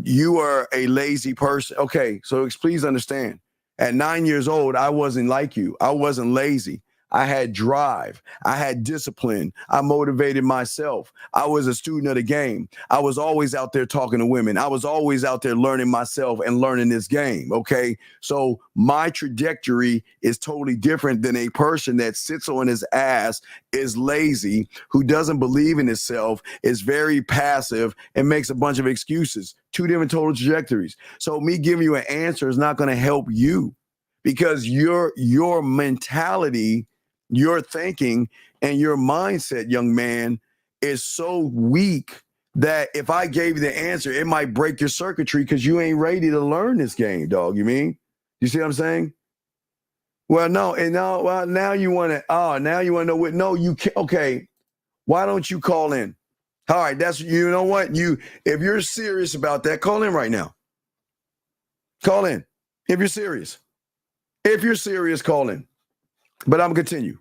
You are a lazy person. Okay, so please understand. At 9 years old, I wasn't like you. I wasn't lazy. I had drive. I had discipline. I motivated myself. I was a student of the game. I was always out there talking to women. I was always out there learning myself and learning this game. Okay. So my trajectory is totally different than a person that sits on his ass, is lazy, who doesn't believe in himself, is very passive, and makes a bunch of excuses. Two different total trajectories. So me giving you an answer is not going to help you, because your mentality, your thinking, and your mindset, young man, is so weak that if I gave you the answer, it might break your circuitry because you ain't ready to learn this game, dog. You mean? You see what I'm saying? Well, no, and now you want to, now you want to know what? No, you can't. Okay, why don't you call in? All right, that's, you know what? If you're serious about that, call in right now. Call in if you're serious. If you're serious, call in. But I'm gonna continue.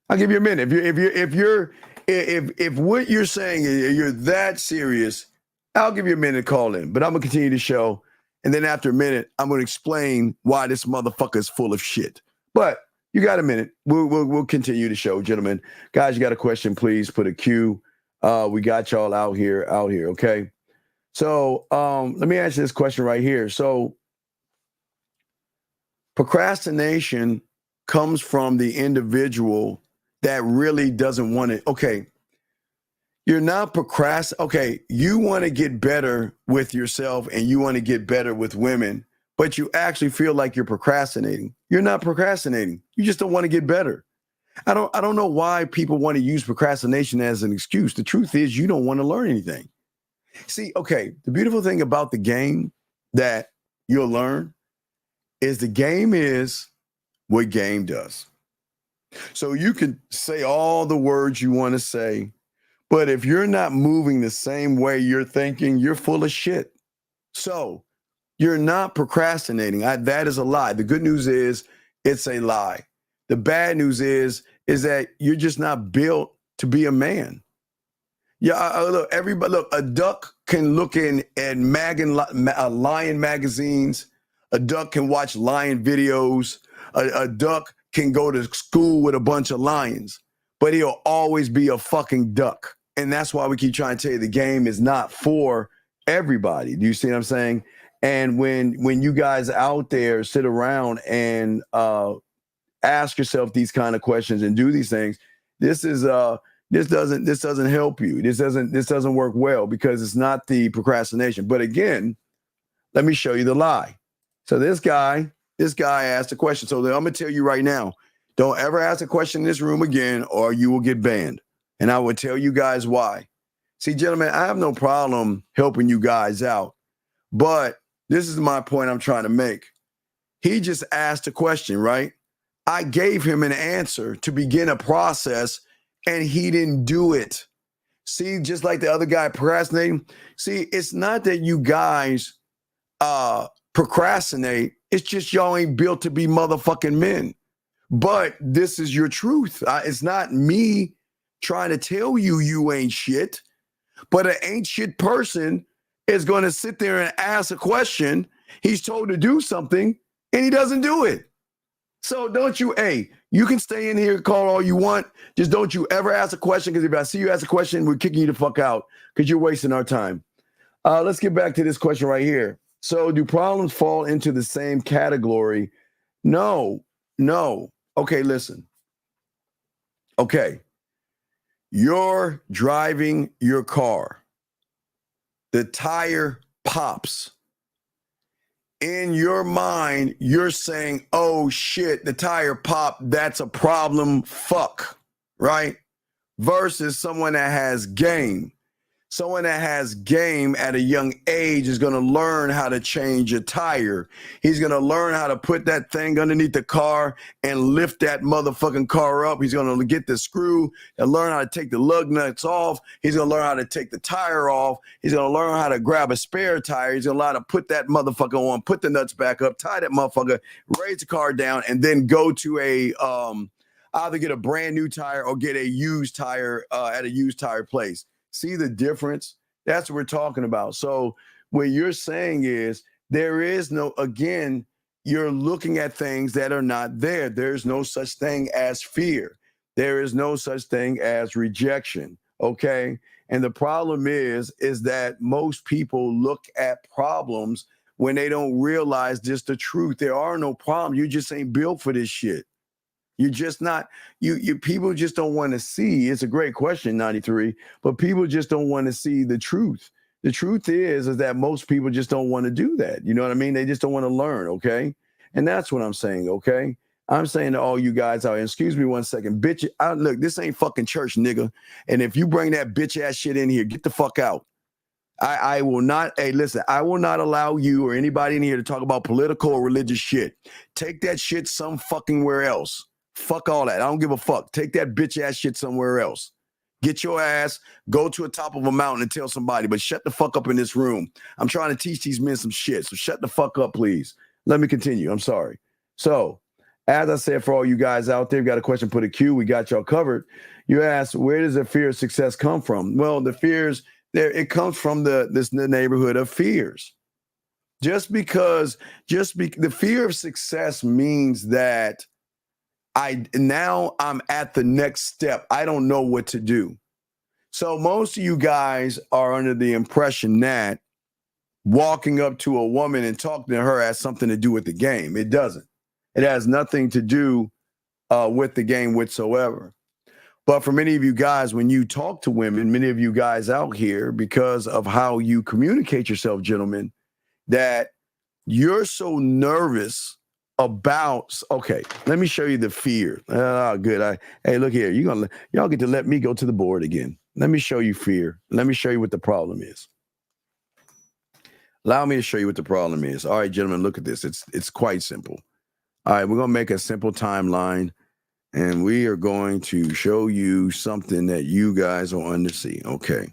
I'll give you a minute. If what you're saying is you're that serious, I'll give you a minute to call in. But I'm gonna continue the show, and then after a minute, I'm gonna explain why this motherfucker is full of shit. But you got a minute. We'll continue the show, gentlemen. Guys, you got a question? Please put a Q. We got y'all out here. Okay. So let me answer this question right here. So procrastination comes from the individual that really doesn't want it. Okay, you're not procrastinating. Okay, you want to get better with yourself and you want to get better with women, but you actually feel like you're procrastinating. You're not procrastinating. You just don't want to get better. I don't know why people want to use procrastination as an excuse. The truth is you don't want to learn anything. See, okay, the beautiful thing about the game that you'll learn is the game is what game does. So you can say all the words you want to say, but if you're not moving the same way you're thinking, you're full of shit. So you're not procrastinating. That is a lie. The good news is it's a lie. The bad news is that you're just not built to be a man. Yeah, look, a duck can look at lion magazines. A duck can watch lion videos. A duck can go to school with a bunch of lions, but he'll always be a fucking duck. And that's why we keep trying to tell you the game is not for everybody. Do you see what I'm saying? And when you guys out there sit around and ask yourself these kind of questions and do these things, this doesn't help you. This doesn't work well because it's not the procrastination. But again, let me show you the lie. So this guy asked a question. So I'm going to tell you right now, don't ever ask a question in this room again or you will get banned. And I will tell you guys why. See, gentlemen, I have no problem helping you guys out, but this is my point I'm trying to make. He just asked a question, right? I gave him an answer to begin a process and he didn't do it. See, just like the other guy procrastinating. See, it's not that you guys procrastinate. It's just y'all ain't built to be motherfucking men. But this is your truth. It's not me trying to tell you you ain't shit, but an ain't shit person is going to sit there and ask a question. He's told to do something and he doesn't do it. So don't you, you can stay in here, call all you want. Just don't you ever ask a question, because if I see you ask a question, we're kicking you the fuck out because you're wasting our time. Let's get back to this question right here. So do problems fall into the same category? No. Okay, listen. Okay. You're driving your car. The tire pops. In your mind, you're saying, oh shit, the tire popped. That's a problem. Fuck. Right? Versus someone that has game. Someone that has game at a young age is going to learn how to change a tire. He's going to learn how to put that thing underneath the car and lift that motherfucking car up. He's going to get the screw and learn how to take the lug nuts off. He's going to learn how to take the tire off. He's going to learn how to grab a spare tire. He's going to learn how to put that motherfucker on, put the nuts back up, tie that motherfucker, raise the car down, and then go to a either get a brand new tire or get a used tire at a used tire place. See the difference? That's what we're talking about. So what you're saying is there is no, again, you're looking at things that are not there. There's no such thing as fear. There is no such thing as rejection. Okay. And the problem is that most people look at problems when they don't realize just the truth. There are no problems. You just ain't built for this shit. You're just not, you people just don't want to see. It's a great question, 93, but people just don't want to see the truth. The truth is that most people just don't want to do that. You know what I mean? They just don't want to learn, okay? And that's what I'm saying, okay? I'm saying to all you guys out here, excuse me one second, bitch, look, this ain't fucking church, nigga. And if you bring that bitch ass shit in here, get the fuck out. I will not, hey, listen, I will not allow you or anybody in here to talk about political or religious shit. Take that shit some fucking where else. Fuck all that. I don't give a fuck. Take that bitch ass shit somewhere else. Get your ass, go to the top of a mountain and tell somebody, but shut the fuck up in this room. I'm trying to teach these men some shit, so shut the fuck up, please. Let me continue. I'm sorry. So, as I said, for all you guys out there, you got a question, put a Q. We got y'all covered. You asked, where does the fear of success come from? Well, the fears, it comes from the neighborhood of fears. The fear of success means that I'm at the next step. I don't know what to do. So most of you guys are under the impression that walking up to a woman and talking to her has something to do with the game. It doesn't. It has nothing to do with the game whatsoever. But for many of you guys, when you talk to women, many of you guys out here, because of how you communicate yourself, gentlemen, that you're so nervous about, okay, let me show you the fear. Good. Hey, look here. Y'all get to let me go to the board again. Let me show you fear. Let me show you what the problem is. Allow me to show you what the problem is. All right, gentlemen, look at this. It's quite simple. All right, we're going to make a simple timeline, and we are going to show you something that you guys will understand. Okay.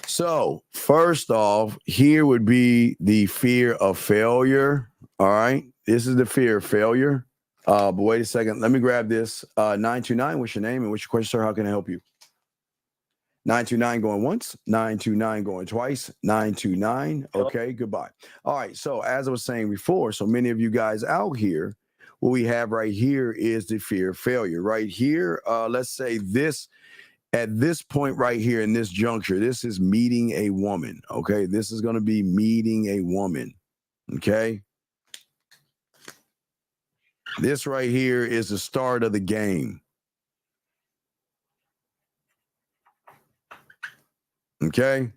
So, first off, here would be the fear of failure. All right. This is the fear of failure. But wait a second. Let me grab this. 929, what's your name and what's your question, sir? How can I help you? 929 going once, 929 going twice, 929. Okay, goodbye. All right. So as I was saying before, so many of you guys out here, what we have right here is the fear of failure. Right here, let's say this, at this point right here in this juncture, this is meeting a woman. Okay, this is going to be meeting a woman. Okay. This right here is the start of the game. Okay.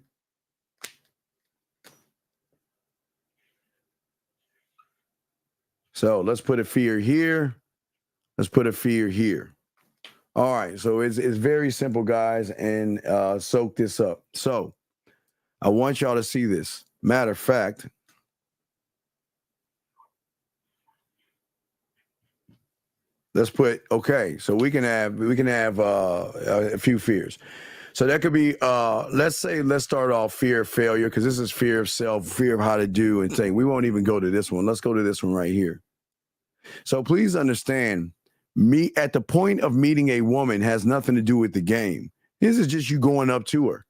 So let's put a fear here. Let's put a fear here. All right. So it's very simple, guys, and soak this up. So I want y'all to see this. Matter of fact, let's put, okay, so we can have a few fears. So that could be, let's start off fear of failure, because this is fear of self, fear of how to do and thing. We won't even go to this one. Let's go to this one right here. So please understand, me at the point of meeting a woman has nothing to do with the game. This is just you going up to her.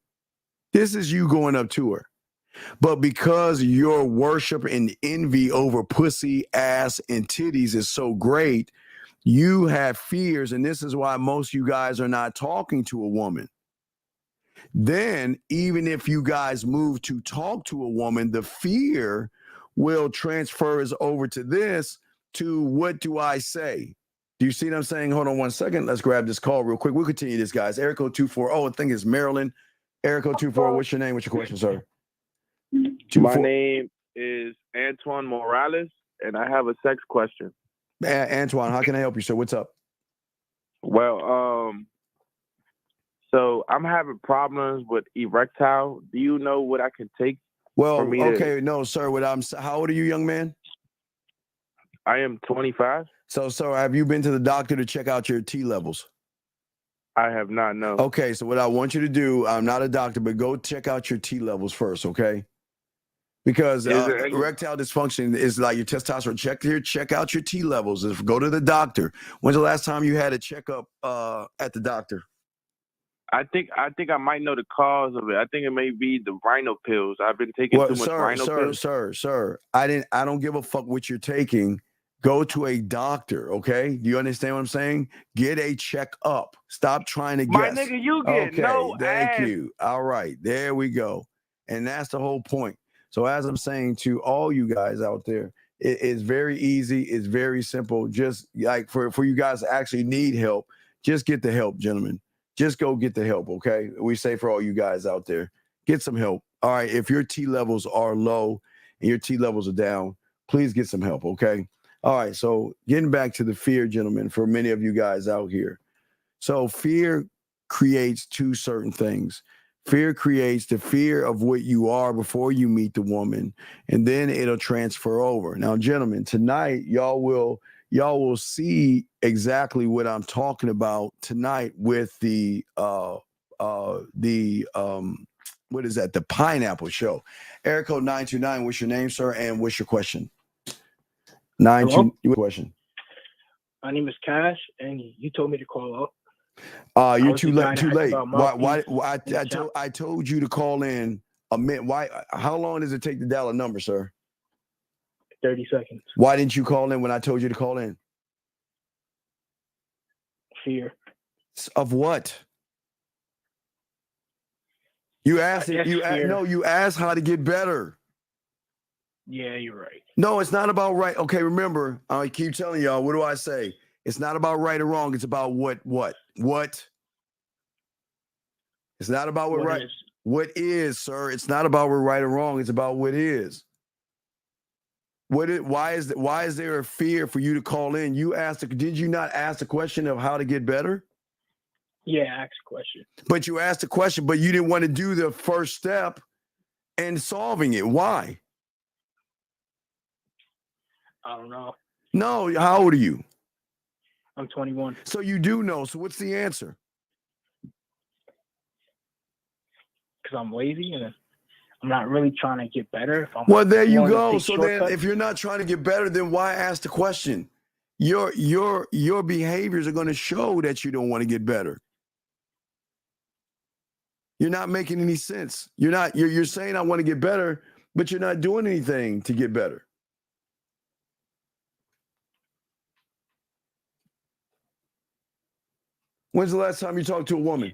This is you going up to her. But because your worship and envy over pussy, ass, and titties is so great, you have fears, and this is why most of you guys are not talking to a woman. Then, even if you guys move to talk to a woman, the fear will transfer us over to this, to what do I say? Do you see what I'm saying? Hold on one second. Let's grab this call real quick. We'll continue this, guys. Area code 240. I think it's Maryland. Area code 240. What's your name? What's your question, sir? My name is Antoine Morales, and I have a sex question. Antoine, how can I help you, sir? What's up? Well, so I'm having problems with erectile. Do you know what I can take? Well, okay, no, sir. How old are you, young man? I am 25. So, sir, have you been to the doctor to check out your T levels? I have not, no. Okay, so what I want you to do, I'm not a doctor, but go check out your T levels first, okay? Because erectile dysfunction is like your testosterone. Check out your T levels. Go to the doctor. When's the last time you had a checkup at the doctor? I think I might know the cause of it. I think it may be the rhino pills. I've been taking too much rhino pills. Sir, I don't give a fuck what you're taking. Go to a doctor, okay? Do you understand what I'm saying? Get a checkup. Stop trying to guess. My nigga, you get no thank ass. you. All right, there we go. And that's the whole point. So as I'm saying to all you guys out there, it's very easy. It's very simple. Just like for you guys to actually need help, just get the help, gentlemen. Just go get the help, okay? We say for all you guys out there, get some help. All right, if your T levels are low and your T levels are down, please get some help, okay? All right, so getting back to the fear, gentlemen, for many of you guys out here. So fear creates two certain things. Fear creates the fear of what you are before you meet the woman, and then it'll transfer over. Now, gentlemen, tonight y'all will see exactly what I'm talking about tonight with the what is that? The Pineapple Show. Area code 929. What's your name, sir? And what's your question? 929. Question. My name is Cash, and you told me to call up. You're too late. Too late. Why I told you to call in a minute. Why? How long does it take to dial a number, sir? 30 seconds. Why didn't you call in when I told you to call in? Fear. Of what? You asked. You asked how to get better. Yeah, you're right. No, it's not about right. Okay, remember, I keep telling y'all, what do I say? It's not about right or wrong. It's about what? It's not about what right. What is, sir? It's not about what right or wrong. It's about what is. Why is there a fear for you to call in? Did you not ask the question of how to get better? Yeah, I asked a question. But you asked the question, but you didn't want to do the first step in solving it. Why? I don't know. No, how old are you? I'm 21. So you do know. So what's the answer? Because I'm lazy and I'm not really trying to get better. Well, there you go. So then if you're not trying to get better, then why ask the question? Your behaviors are going to show that you don't want to get better. You're not making any sense. You're saying I want to get better, but you're not doing anything to get better. When's the last time you talked to a woman?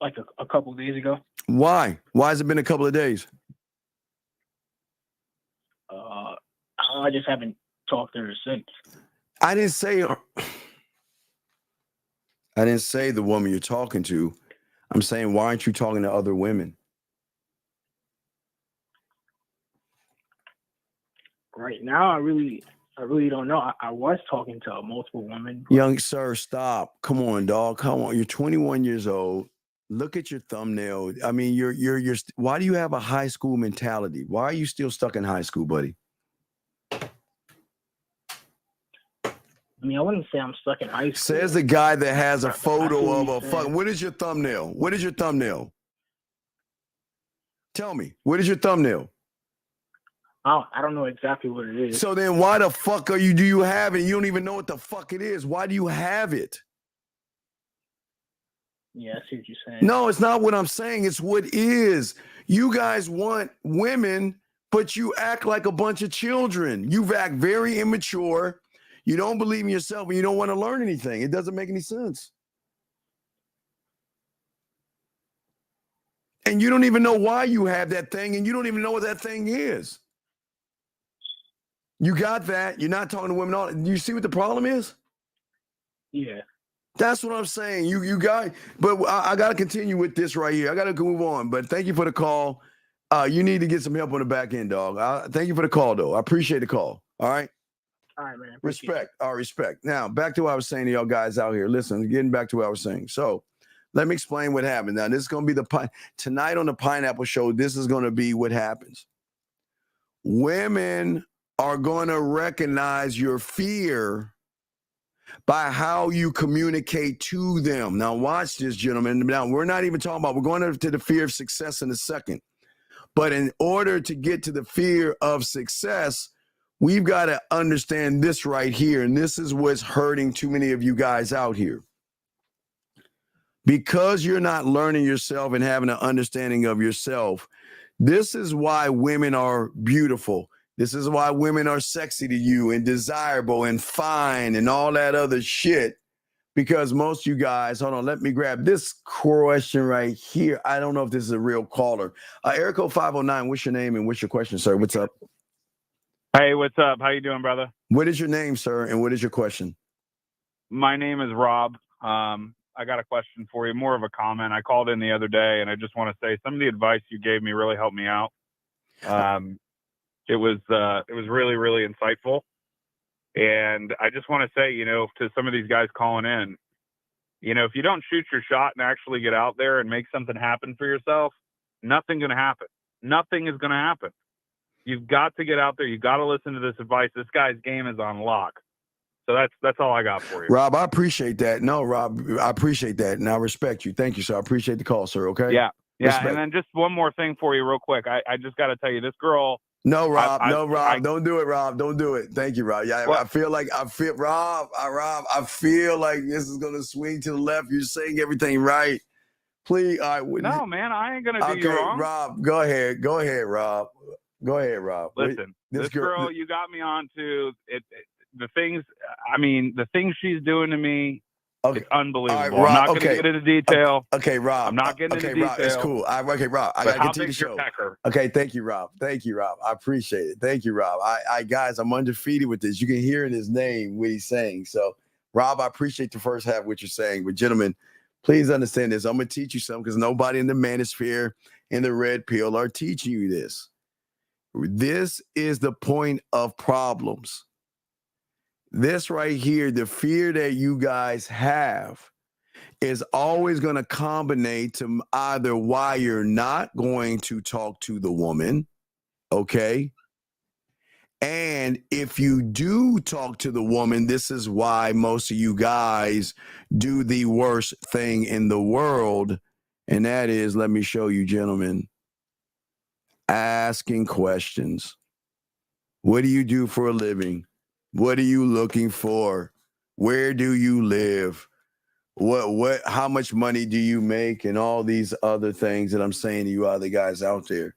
Like a couple of days ago. Why? Why has it been a couple of days? I just haven't talked to her since. I didn't say the woman you're talking to. I'm saying, why aren't you talking to other women? Right now, I really don't know. I was talking to multiple women. Young sir, stop. Come on, dog. Come on. You're 21 years old. Look at your thumbnail. I mean, you're why do you have a high school mentality? Why are you still stuck in high school, buddy? I mean, I wouldn't say I'm stuck in high school. Says the guy that has a photo of a fuck. What is your thumbnail? What is your thumbnail? Tell me. What is your thumbnail? I don't know exactly what it is. So then why the fuck do you have it? You don't even know what the fuck it is. Why do you have it? Yeah, I see what you're saying. No, it's not what I'm saying. It's what is. You guys want women, but you act like a bunch of children. You act very immature. You don't believe in yourself and you don't want to learn anything. It doesn't make any sense. And you don't even know why you have that thing, and you don't even know what that thing is. You got that. You're not talking to women. You see what the problem is? Yeah. That's what I'm saying. You got, but I got to continue with this right here. I got to move on, but thank you for the call. You need to get some help on the back end, dog. Thank you for the call, though. I appreciate the call. All right? All right, man. Respect. Respect. Now, back to what I was saying to y'all guys out here. Listen, getting back to what I was saying. So let me explain what happened. Now, this is going to be tonight on the Pineapple Show. This is going to be what happens. Women are going to recognize your fear by how you communicate to them. Now, watch this, gentlemen. Now, we're not even talking about, we're going to the fear of success in a second. But in order to get to the fear of success, we've got to understand this right here. And this is what's hurting too many of you guys out here. because you're not learning yourself and having an understanding of yourself. This is why women are beautiful. This is why women are sexy to you and desirable and fine and all that other shit. Because most of you guys, hold on, let me grab this question right here. I don't know if this is a real caller. Erico 509, what's your name and what's your question, sir? What's up? Hey, what's up? How you doing, brother? What is your name, sir, and what is your question? My name is Rob. I got a question for you, more of a comment. I called in the other day, and I just want to say some of the advice you gave me really helped me out. It was really, really insightful. And I just want to say, you know, to some of these guys calling in, you know, if you don't shoot your shot and actually get out there and make something happen for yourself, nothing's going to happen. Nothing is going to happen. You've got to get out there. You've got to listen to this advice. This guy's game is on lock. So that's all I got for you. Rob, I appreciate that. No, Rob, I appreciate that. And I respect you. Thank you, sir. I appreciate the call, sir. Okay? Yeah. Yeah. Respect. And then just one more thing for you real quick. I just got to tell you, this girl. No, Rob. Don't do it, Rob. Don't do it. Thank you, Rob. Yeah, I feel like I feel like this is gonna swing to the left. You're saying everything right. Please, no, man, I ain't gonna do you wrong. Rob, go ahead, Rob. Listen, this girl you got me on to the things. I mean, the things she's doing to me. Okay. It's unbelievable. Right, Rob, I'm not going to get into detail. Okay, Rob. I'm not getting into detail. Rob, it's cool. Okay, Rob. I got to continue the show. Okay, thank you, Rob. I appreciate it. Thank you, Rob. Guys, I'm undefeated with this. You can hear in his name what he's saying. So, Rob, I appreciate the first half of what you're saying. But, gentlemen, please understand this. I'm going to teach you something because nobody in the manosphere and the red pill are teaching you this. This is the point of problems. This right here, the fear that you guys have is always going to combine to either why you're not going to talk to the woman, okay? And if you do talk to the woman, this is why most of you guys do the worst thing in the world, and that is, let me show you, gentlemen, asking questions. What do you do for a living? What are you looking for? Where do you live? How much money do you make? And all these other things that I'm saying to you other guys out there.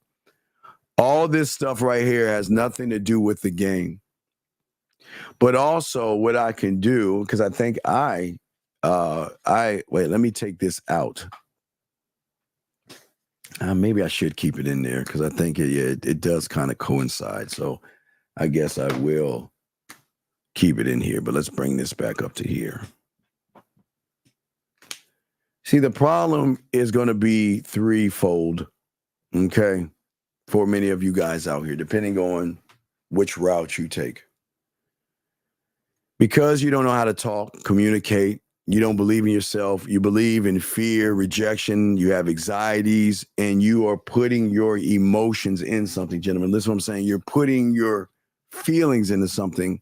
All this stuff right here has nothing to do with the game. But also what I can do, because I think wait, let me take this out. Maybe I should keep it in there because I think it does kind of coincide. So I guess I will keep it in here, but let's bring this back up to here. See, the problem is going to be threefold, okay, for many of you guys out here, depending on which route you take. Because you don't know how to talk, communicate, you don't believe in yourself, you believe in fear, rejection, you have anxieties, and you are putting your emotions in something, gentlemen. Listen to what I'm saying. You're putting your feelings into something.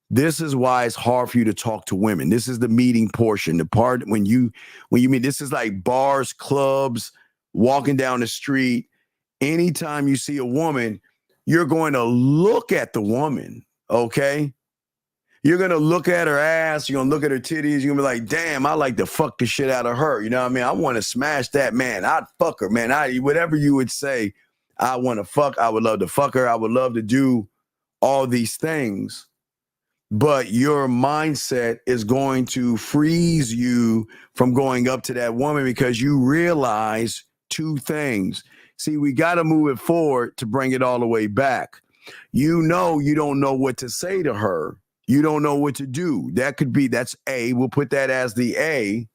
This is why it's hard for you to talk to women. This is the meeting portion. The part when you meet, this is like bars, clubs, walking down the street. Anytime you see a woman, you're going to look at the woman, okay? You're going to look at her ass. You're going to look at her titties. You're going to be like, damn, I like to fuck the shit out of her. You know what I mean? I want to smash that, man. I'd fuck her, man. Whatever you would say, I want to fuck. I would love to fuck her. I would love to do all these things. But your mindset is going to freeze you from going up to that woman because you realize two things. See, we got to move it forward to bring it all the way back. You don't know what to say to her. You don't know what to do. That's A. We'll put that as the A.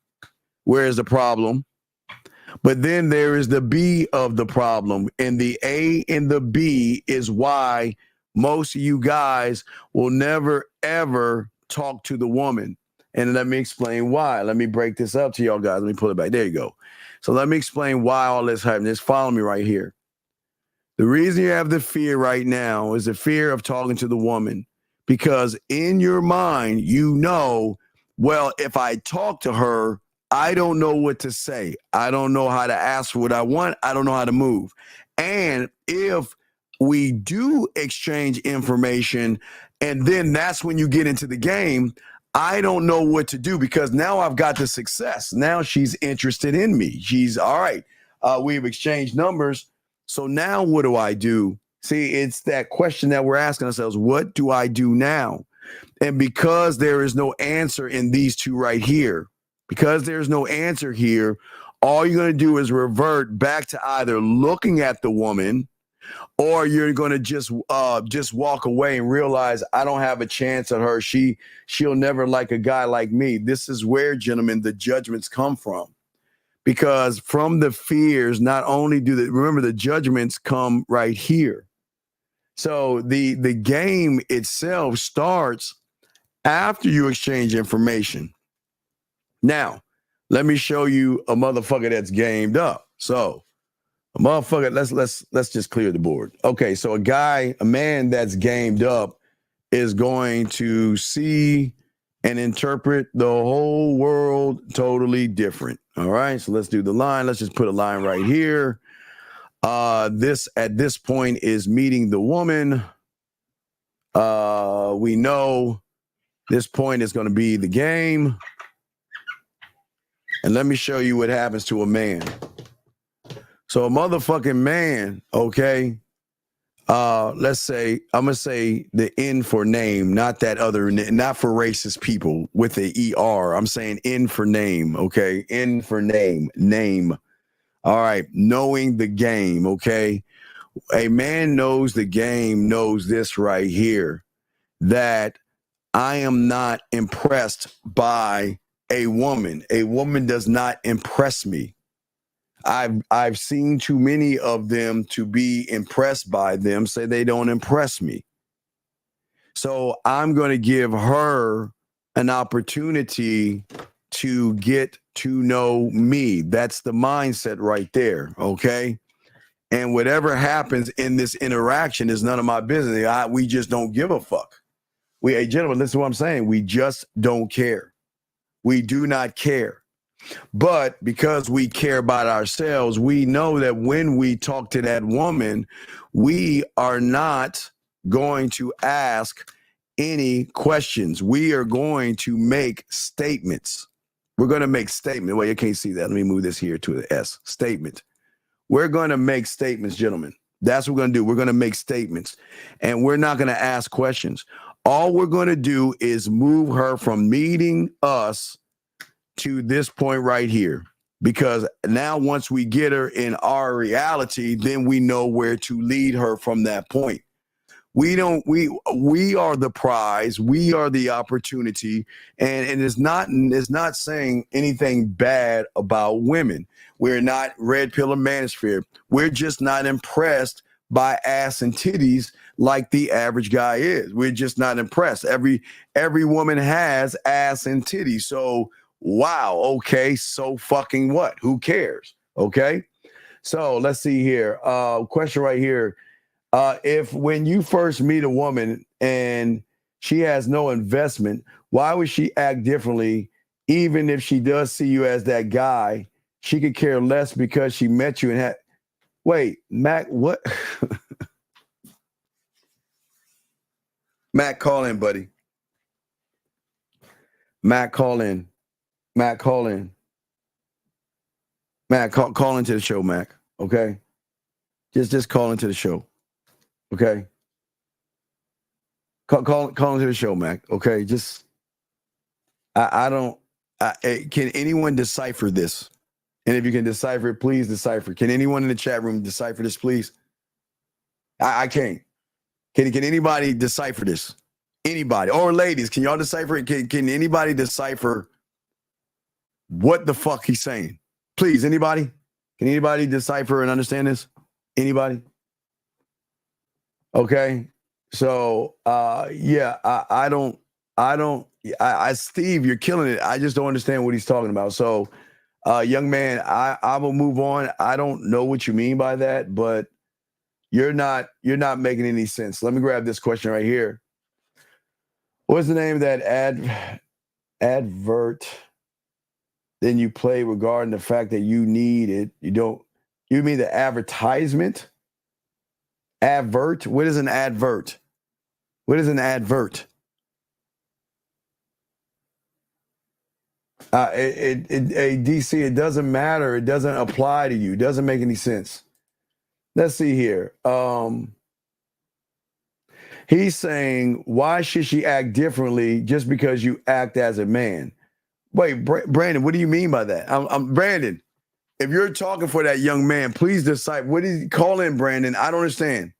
Where's the problem? But then there is the B of the problem. And the A and the B is why most of you guys will never, ever talk to the woman. And let me explain why. Let me break this up to y'all guys. Let me pull it back. There you go. So let me explain why all this happened. Just follow me right here. The reason you have the fear right now is the fear of talking to the woman. Because in your mind, well, if I talk to her, I don't know what to say. I don't know how to ask for what I want. I don't know how to move. And if we do exchange information, and then that's when you get into the game, I don't know what to do because now I've got the success. Now she's interested in me. She's all right. We've exchanged numbers. So now what do I do? See, it's that question that we're asking ourselves. What do I do now? And because there is no answer in these two right here, because there's no answer here, all you're going to do is revert back to either looking at the woman or you're going to just walk away and realize I don't have a chance at her. She'll never like a guy like me. This is where, gentlemen, the judgments come from. Because from the fears, not only remember the judgments come right here. So the game itself starts after you exchange information. Now, let me show you a motherfucker that's gamed up. So a motherfucker, let's just clear the board. Okay, so a man that's gamed up is going to see and interpret the whole world totally different. All right, so let's do the line. Let's just put a line right here. This at this point is meeting the woman. We know this point is going to be the game. And let me show you what happens to a man. So a motherfucking man, okay, let's say, I'm going to say the N for name, not that other, not for racist people with the ER. I'm saying N for name, okay? N for name. All right, knowing the game, okay? A man knows the game, knows this right here, that I am not impressed by a woman. A woman does not impress me. I've seen too many of them to be impressed by them, say they don't impress me. So I'm going to give her an opportunity to get to know me. That's the mindset right there, okay? And whatever happens in this interaction is none of my business. We just don't give a fuck. Hey, gentlemen, listen to what I'm saying. We just don't care. We do not care. But because we care about ourselves, we know that when we talk to that woman, we are not going to ask any questions. We are going to make statements. We're going to make statements. Well, you can't see that. Let me move this here to the S. Statement. We're going to make statements, gentlemen. That's what we're going to do. We're going to make statements. And we're not going to ask questions. All we're going to do is move her from meeting us to this point right here, because now once we get her in our reality, then we know where to lead her from that point. We are the prize, we are the opportunity, and it's not saying anything bad about women. We're not red pill or manosphere. We're just not impressed by ass and titties like the average guy is. We're just not impressed. Every woman has ass and titties. So wow, okay, so fucking what? Who cares? Okay, so let's see here. Question right here. If when you first meet a woman and she has no investment, why would she act differently even if she does see you as that guy? She could care less because she met you and had... Wait, Mac, what? Mac, call in, buddy. Mac, call in. Mac, call in. Mac, call into the show, Mac. Okay? Just call into the show. Okay? Call into the show, Mac. Okay? Just can anyone decipher this? And if you can decipher it, please decipher. Can anyone in the chat room decipher this, please? I can't. Can anybody decipher this? Anybody? Or ladies, can y'all decipher it? Can anybody decipher what the fuck he's saying? Please, anybody? Can anybody decipher and understand this? Anybody? Okay. So Steve, you're killing it. I just don't understand what he's talking about. So young man, I will move on. I don't know what you mean by that, but you're not making any sense. Let me grab this question right here. What's the name of that advert? Then you play regarding the fact that you need it. You mean the advertisement? Advert? What is an advert? What is an advert? DC, it doesn't matter. It doesn't apply to you. It doesn't make any sense. Let's see here. He's saying, why should she act differently just because you act as a man? Wait, Brandon, what do you mean by that? I'm Brandon. If you're talking for that young man, please decide. What is he? Call in, Brandon. I don't understand.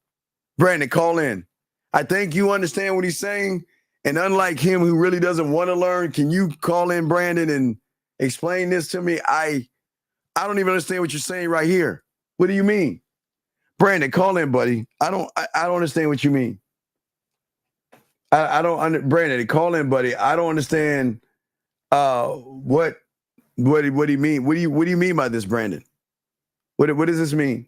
Brandon, call in. I think you understand what he's saying. And unlike him, who really doesn't want to learn, can you call in, Brandon, and explain this to me? I don't even understand what you're saying right here. What do you mean? Brandon, call in, buddy. I don't understand what you mean. Brandon, call in, buddy. I don't understand what do you mean? What do you mean by this, Brandon? What does this mean?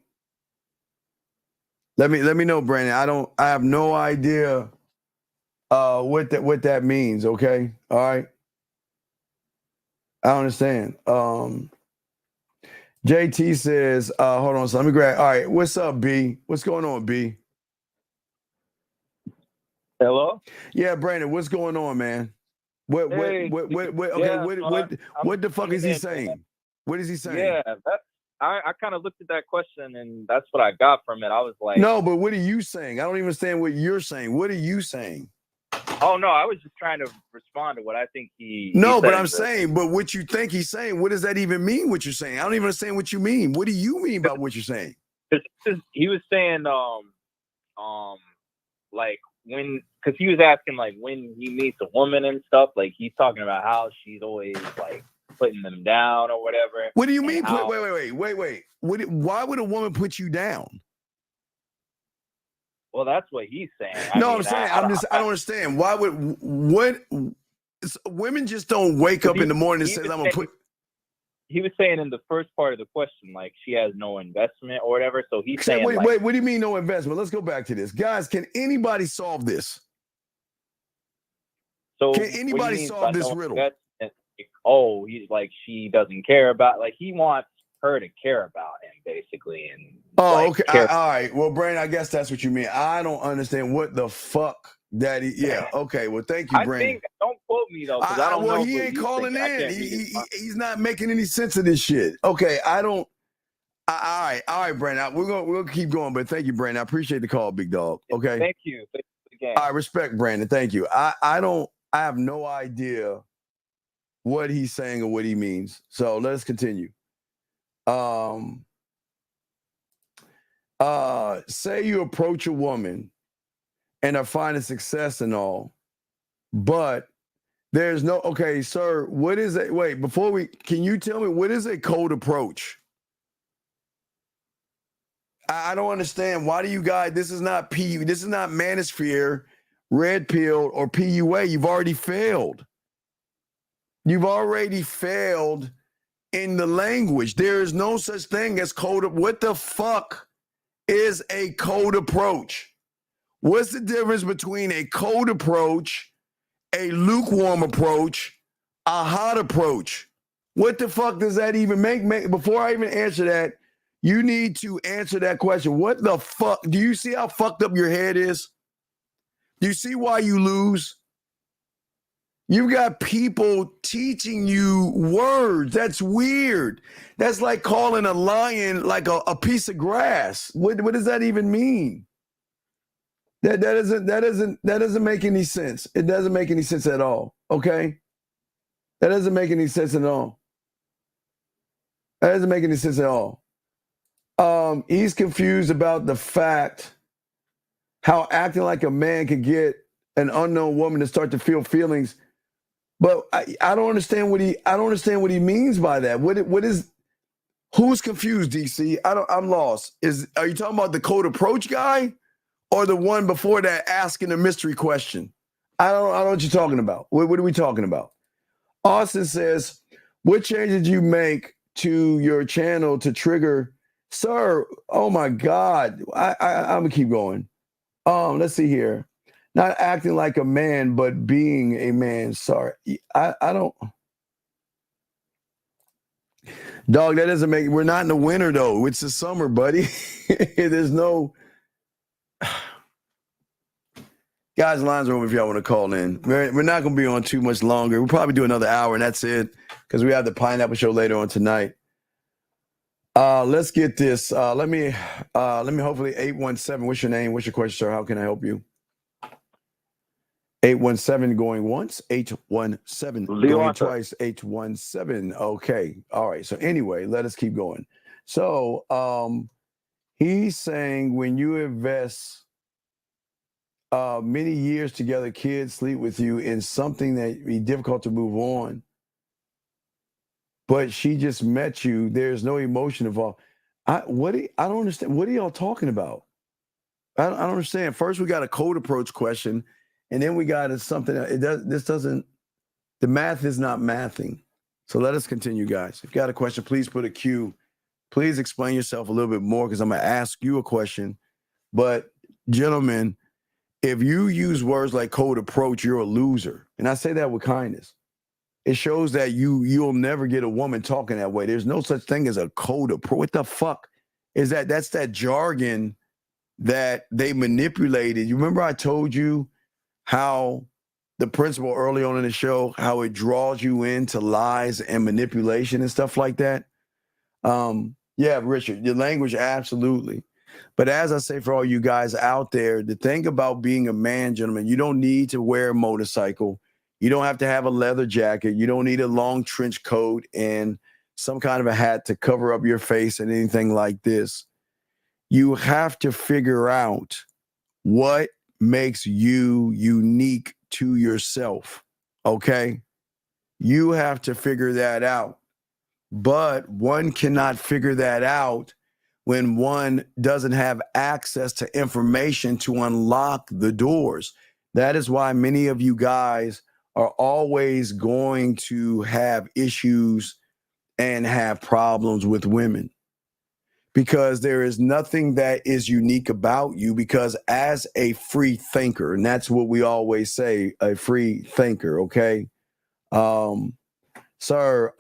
Let me know, Brandon. I have no idea what that means, okay? All right. I don't understand. JT says, hold on, so let me grab. All right, what's up, B? What's going on, B? Hello? Yeah, Brandon, what's going on, man? What the fuck is he saying? What is he saying? Yeah, I kind of looked at that question and that's what I got from it. I was like, no, but what are you saying? I don't even understand what you're saying. What are you saying? Oh no, I was just trying to respond to what I think he. No, but I'm saying, but what you think he's saying, what does that even mean? What you're saying? I don't even understand what you mean. What do you mean by what you're saying? He was saying, like when, because he was asking like when he meets a woman and stuff. Like he's talking about how she's always like putting them down or whatever. What do you mean? Wait. Why would a woman put you down? Well, that's what he's saying. I don't understand. Why would women just don't wake up in the morning and say, I'm gonna put. He was saying in the first part of the question, like she has no investment or whatever. So he's saying, wait, what do you mean no investment? Let's go back to this, guys. Can anybody solve this? So can anybody solve this riddle? Oh, he's like she doesn't care about. Like he wants her to care about him, basically. And okay, all right. Well, Brandon, I guess that's what you mean. I don't understand what the fuck that is. Yeah. Okay. Well, thank you, Brandon. Don't quote me though, because I don't know. Well, he ain't calling in. He's not making any sense of this shit. Okay, I don't. All right, Brandon. We'll keep going, but thank you, Brandon. I appreciate the call, big dog. Okay. Thank you. I respect Brandon. Thank you. I have no idea what he's saying or what he means. So let's continue. Say you approach a woman and are finding success and all, but there's no, okay, sir, what is it? Wait, can you tell me what is a cold approach? I don't understand. Why do you guys, this is not Manosphere, Red Pill, or PUA. You've already failed. You've already failed in the language. There is no such thing as code. What the fuck is a cold approach? What's the difference between a cold approach, a lukewarm approach, a hot approach? What the fuck does that even make? Before I even answer that, you need to answer that question. What the fuck? Do you see how fucked up your head is? Do you see why you lose? You've got people teaching you words. That's weird. That's like calling a lion like a piece of grass. What does that even mean? That doesn't make any sense. It doesn't make any sense at all. Okay? That doesn't make any sense at all. That doesn't make any sense at all. He's confused about the fact how acting like a man could get an unknown woman to start to feel feelings. But I don't understand what he means by that. Who's confused, DC? I'm lost. Are you talking about the cold approach guy or the one before that asking a mystery question? I don't know what you're talking about. What are we talking about? Austin says, what change did you make to your channel to trigger? Sir, oh my God. I'm gonna keep going. Let's see here. Not acting like a man, but being a man. Sorry. I don't. Dog, that doesn't make. We're not in the winter, though. It's the summer, buddy. There's no. Guys, lines are open if y'all want to call in. We're not going to be on too much longer. We'll probably do another hour, and that's it. because we have the Pineapple Show later on tonight. Let's get this. Let me hopefully 817. What's your name? What's your question, sir? How can I help you? 817 going once, 817 going Arthur. twice, 817. Okay. All right. So anyway, let us keep going. So he's saying when you invest many years together, kids sleep with you in something that be difficult to move on, but she just met you, there's no emotion involved. I don't understand. What are y'all talking about? I don't understand. First, we got a cold approach question. And then we got something. The math is not mathing. So let us continue, guys. If you got a question, please put a Q. Please explain yourself a little bit more because I'm going to ask you a question. But gentlemen, if you use words like cold approach, you're a loser. And I say that with kindness. It shows that you'll never get a woman talking that way. There's no such thing as a cold approach. What the fuck is that? That's that jargon that they manipulated. You remember I told you how the principle early on in the show, how it draws you into lies and manipulation and stuff like that. Yeah, Richard, your language, absolutely. But as I say, for all you guys out there, the thing about being a man, gentlemen, you don't need to wear a motorcycle. You don't have to have a leather jacket. You don't need a long trench coat and some kind of a hat to cover up your face and anything like this. You have to figure out what makes you unique to yourself, okay? You have to figure that out. But one cannot figure that out when one doesn't have access to information to unlock the doors. That is why many of you guys are always going to have issues and have problems with women. Because there is nothing that is unique about you, because as a free thinker, and that's what we always say, a free thinker, okay? Sir,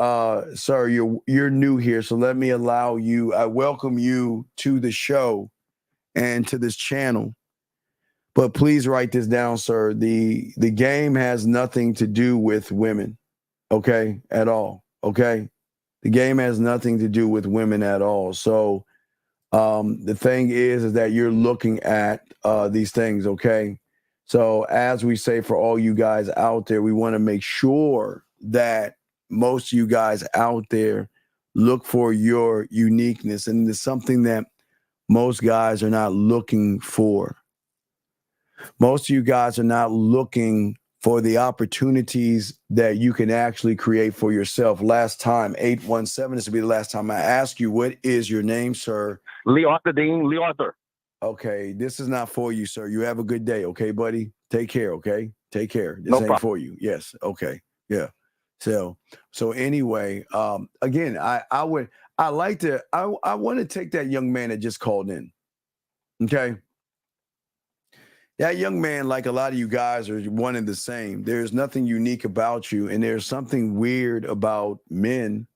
you're new here, so let me allow you, I welcome you to the show and to this channel. But please write this down, sir. The game has nothing to do with women, okay, at all, okay? The game has nothing to do with women at all. So the thing is that you're looking at these things, okay? So as we say, for all you guys out there, we want to make sure that most of you guys out there look for your uniqueness. And it's something that most guys are not looking for. Most of you guys are not looking for the opportunities that you can actually create for yourself. Last time, 817, this will be the last time I ask you, what is your name, sir? Lee Arthur, Dean. Lee Arthur. Okay, this is not for you, sir. You have a good day, okay, buddy? Take care, okay? Take care. This No ain't problem. for you. Yes, okay, yeah. So anyway, again, I want to take that young man that just called in, okay? That young man, like a lot of you guys, are one and the same. There's nothing unique about you, and there's something weird about men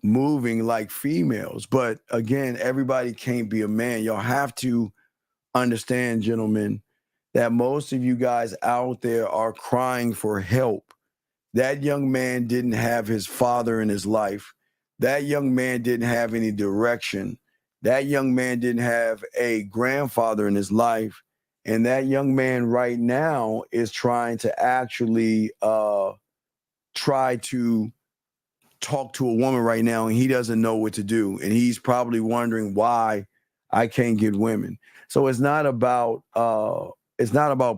moving like females. But again, everybody can't be a man. Y'all have to understand, gentlemen, that most of you guys out there are crying for help. That young man didn't have his father in his life. That young man didn't have any direction. That young man didn't have a grandfather in his life. And that young man right now is trying to actually try to talk to a woman right now, and he doesn't know what to do. And he's probably wondering why I can't get women. So it's not about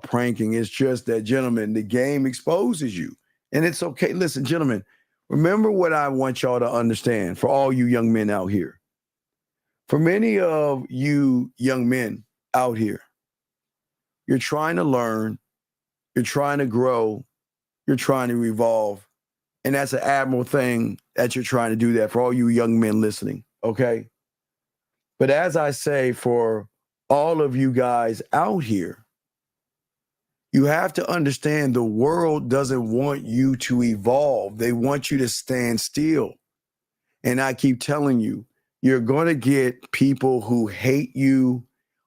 pranking. It's just that, gentlemen, the game exposes you. And it's okay. Listen, gentlemen, remember what I want y'all to understand for all you young men out here. For many of you young men out here, you're trying to learn, you're trying to grow, you're trying to evolve. And that's an admirable thing that you're trying to do that for all you young men listening, okay? But as I say, for all of you guys out here, you have to understand the world doesn't want you to evolve. They want you to stand still. And I keep telling you, you're going to get people who hate you,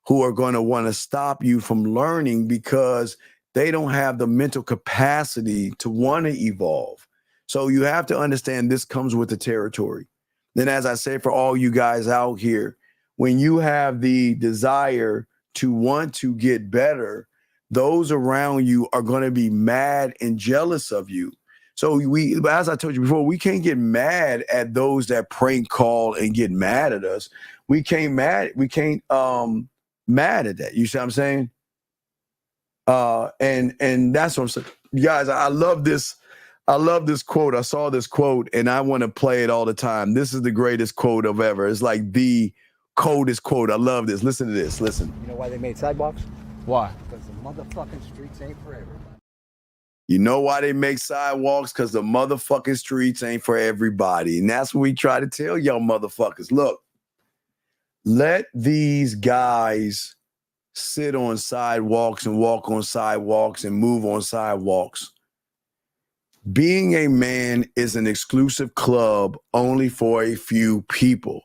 who are going to want to stop you from learning because they don't have the mental capacity to want to evolve. So you have to understand this comes with the territory. Then, as I say, for all you guys out here, when you have the desire to want to get better, those around you are going to be mad and jealous of you. So as I told you before, we can't get mad at those that prank call and get mad at us. We can't mad at that. You see what I'm saying? And that's what I'm saying. Guys, I love this. I love this quote. I saw this quote and I want to play it all the time. This is the greatest quote of ever. It's like the coldest quote. I love this. Listen to this. Listen. You know why they made sidewalks? Why? Because the motherfucking streets ain't for everybody. You know why they make sidewalks? Because the motherfucking streets ain't for everybody. And that's what we try to tell y'all motherfuckers. Look, let these guys sit on sidewalks and walk on sidewalks and move on sidewalks. Being a man is an exclusive club only for a few people.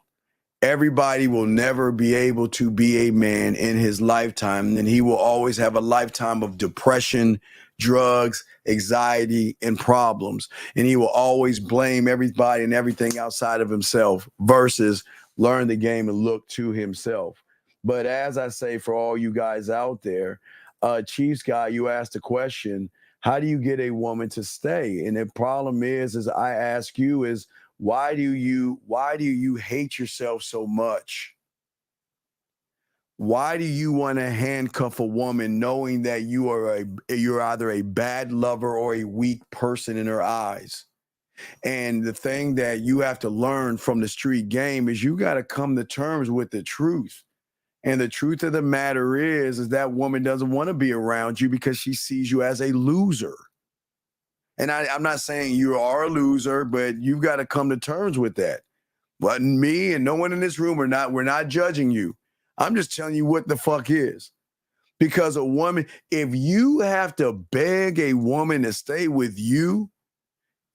Everybody will never be able to be a man in his lifetime, and he will always have a lifetime of depression, drugs, anxiety, and problems. And he will always blame everybody and everything outside of himself versus learn the game and look to himself. But as I say, for all you guys out there, Chiefs guy, you asked the question, how do you get a woman to stay? And the problem is I ask you is, why do you hate yourself so much? Why do you want to handcuff a woman knowing that you're either a bad lover or a weak person in her eyes? And the thing that you have to learn from the street game is you got to come to terms with the truth. And the truth of the matter is that woman doesn't want to be around you because she sees you as a loser. And I'm not saying you are a loser, but you've got to come to terms with that. But me and no one in this room we're not judging you. I'm just telling you what the fuck is. Because a woman, if you have to beg a woman to stay with you,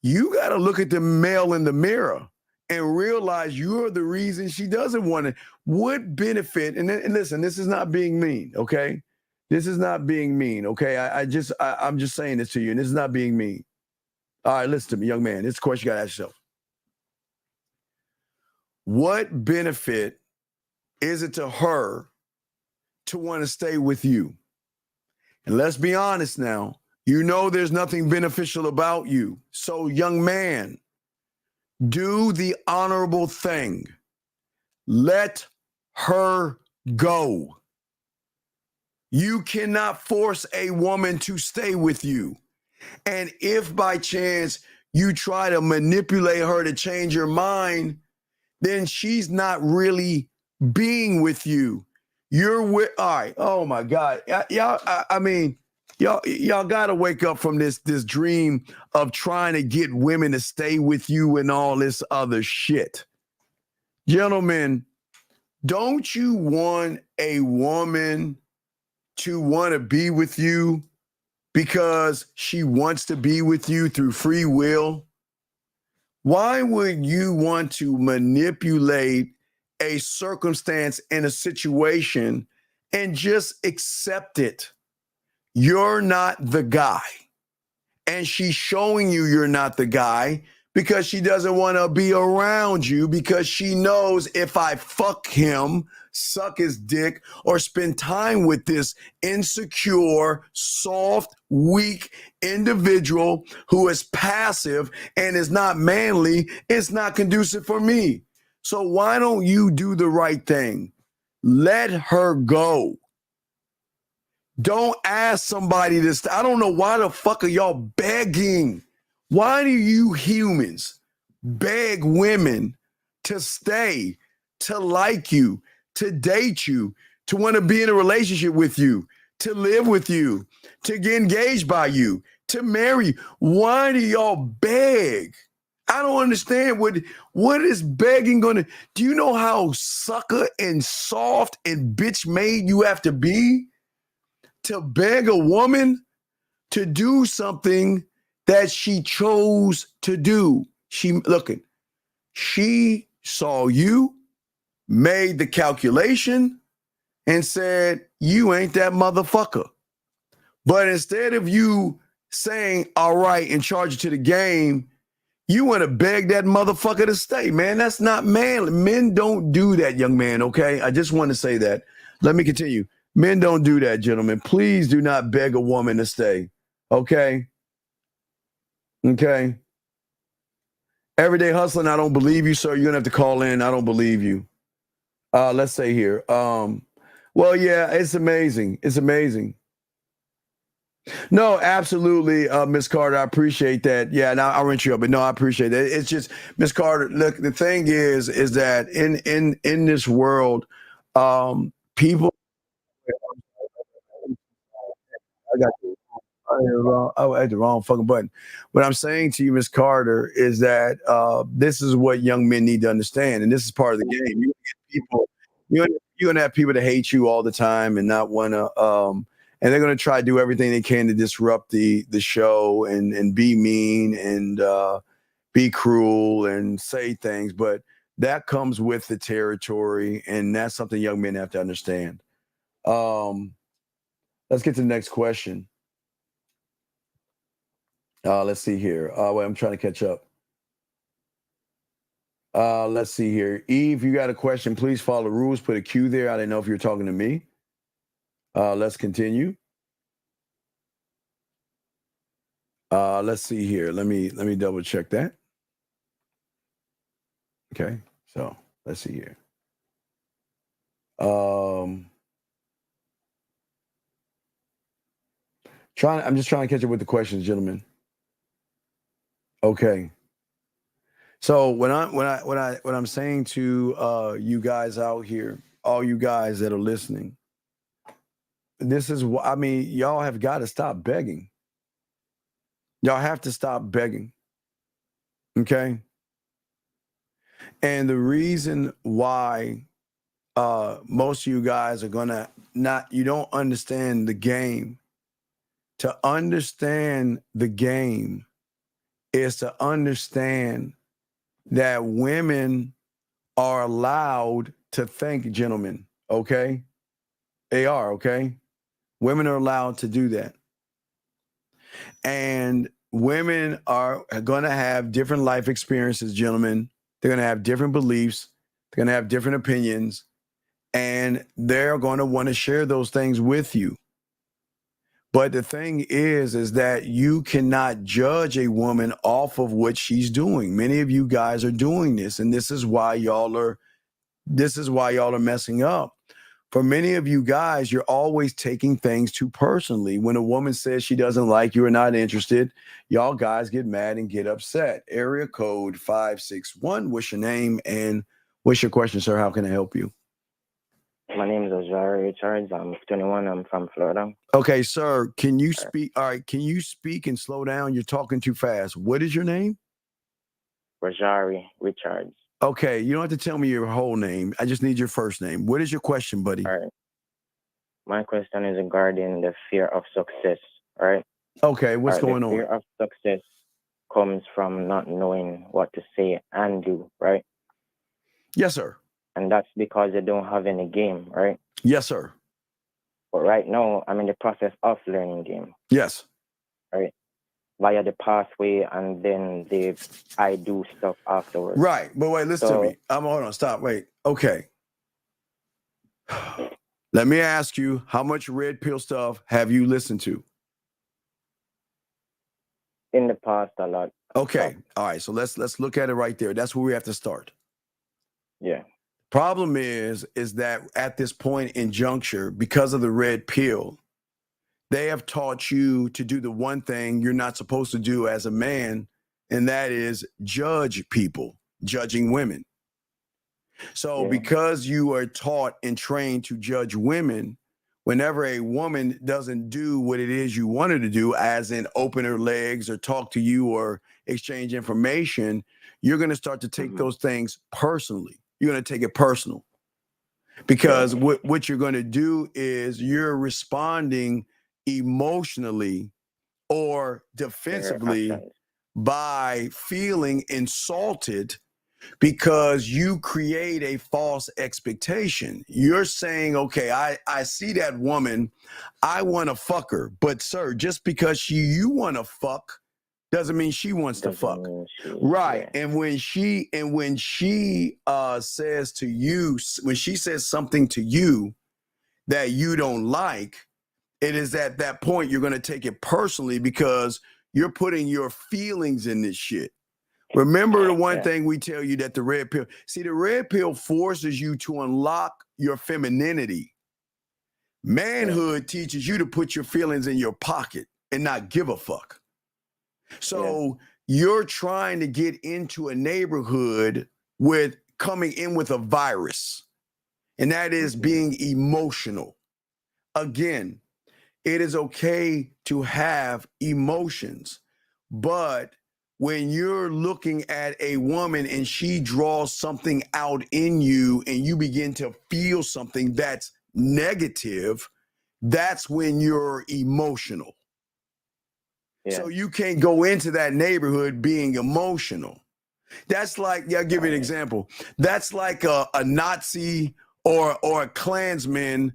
you got to look at the male in the mirror and realize you're the reason she doesn't want it. What benefit, and listen, this is not being mean, okay? This is not being mean, okay? I'm just saying this to you, and this is not being mean. All right, listen to me, young man. This is a question you got to ask yourself. What benefit is it to her to want to stay with you? And let's be honest now. You know there's nothing beneficial about you. So, young man, do the honorable thing. Let her go. You cannot force a woman to stay with you. And if by chance you try to manipulate her to change your mind, then she's not really being with you. You're with, all right, oh my God. Y'all, I mean, y'all got to wake up from this dream of trying to get women to stay with you and all this other shit. Gentlemen, don't you want a woman to want to be with you because she wants to be with you through free will? Why would you want to manipulate a circumstance in a situation and just accept it? You're not the guy. And she's showing you you're not the guy because she doesn't want to be around you because she knows if I fuck him, suck his dick, or spend time with this insecure, soft, weak individual who is passive and is not manly, it's not conducive for me. So why don't you do the right thing? Let her go. Don't ask somebody this. I don't know why the fuck are y'all begging? Why do you humans beg women to stay, to like you, to date you, to want to be in a relationship with you, to live with you, to get engaged by you, to marry you? Why do y'all beg? I don't understand what is begging going to, do you know how sucker and soft and bitch made you have to be to beg a woman to do something that she chose to do? She saw you, made the calculation, and said, you ain't that motherfucker. But instead of you saying, all right, and charge it to the game, You want to beg that motherfucker to stay, man. That's not manly. Men don't do that, young man, okay? I just want to say that. Let me continue. Men don't do that, gentlemen. Please do not beg a woman to stay, okay? Okay? Everyday hustling, I don't believe you, sir. You're going to have to call in. I don't believe you. Let's say here. Well, yeah, it's amazing. It's amazing. No, absolutely, Miss Carter. I appreciate that. Yeah, now I'll rinse you up, but no, I appreciate that. It's just, Miss Carter. Look, the thing is that in this world, people. I got you. I had the wrong fucking button. What I'm saying to you, Miss Carter, is that this is what young men need to understand, and this is part of the game. You get people, you're gonna have people that hate you all the time and not want to. And they're going to try to do everything they can to disrupt the show and be mean and be cruel and say things. But that comes with the territory, and that's something young men have to understand. Let's get to the next question. Let's see here. Wait, I'm trying to catch up. Let's see here. Eve, you got a question, please follow the rules. Put a Q there. I didn't know if you're talking to me. Let's continue. Let's see here. Let me double check that. Okay, so let's see here. I'm just trying to catch up with the questions, gentlemen. Okay. So what I'm saying to you guys out here, all you guys that are listening, this is what I mean. Y'all have got to stop begging. Y'all have to stop begging. Okay. And the reason why most of you guys are gonna you don't understand the game. To understand the game is to understand that women are allowed to think, gentlemen. Okay. They are, okay? Women are allowed to do that. And women are going to have different life experiences, gentlemen. They're going to have different beliefs. They're going to have different opinions. And they're going to want to share those things with you. But the thing is that you cannot judge a woman off of what she's doing. Many of you guys are doing this, and this is why y'all are messing up. For many of you guys, you're always taking things too personally. When a woman says she doesn't like you or not interested, y'all guys get mad and get upset. Area code 561. What's your name and what's your question, sir? How can I help you? My name is Ojari Richards. I'm 21. I'm from Florida. Okay, sir. Can you speak? All right. Can you speak and slow down? You're talking too fast. What is your name? Rajari Richards. Okay, you don't have to tell me your whole name. I just need your first name. What is your question, buddy? All right. My question is regarding the fear of success, all right? Okay, what's going on? The fear of success comes from not knowing what to say and do, right? Yes, sir. And that's because they don't have any game, right? Yes, sir. But right now, I'm in the process of learning game. Yes. Right? Via the pathway, and then I do stuff afterwards. Right. But wait, listen to me. Hold on, stop. Wait. Okay. Let me ask you, how much red pill stuff have you listened to? In the past, a lot. Okay. All right. So let's look at it right there. That's where we have to start. Yeah. Problem is that at this point in juncture, because of the red pill, they have taught you to do the one thing you're not supposed to do as a man, and that is judge people, judging women. So because you are taught and trained to judge women, whenever a woman doesn't do what it is you want her to do, as in open her legs or talk to you or exchange information, you're going to start to take those things personally. You're going to take it personal. Because what you're going to do is you're responding emotionally or defensively by feeling insulted because you create a false expectation. You're saying, okay, I see that woman, I want to fuck her. But sir, just because you want to fuck doesn't mean she wants to fuck. Right. And when she says to you, when she says something to you that you don't like, it is at that point you're going to take it personally because you're putting your feelings in this shit. Remember the one thing we tell you, that the red pill, the red pill forces you to unlock your femininity. Manhood teaches you to put your feelings in your pocket and not give a fuck. So you're trying to get into a neighborhood with coming in with a virus, and that is being emotional. Again, it is okay to have emotions, but when you're looking at a woman and she draws something out in you and you begin to feel something that's negative, that's when you're emotional. So you can't go into that neighborhood being emotional. That's like, I'll give you an example. That's like a Nazi or a Klansman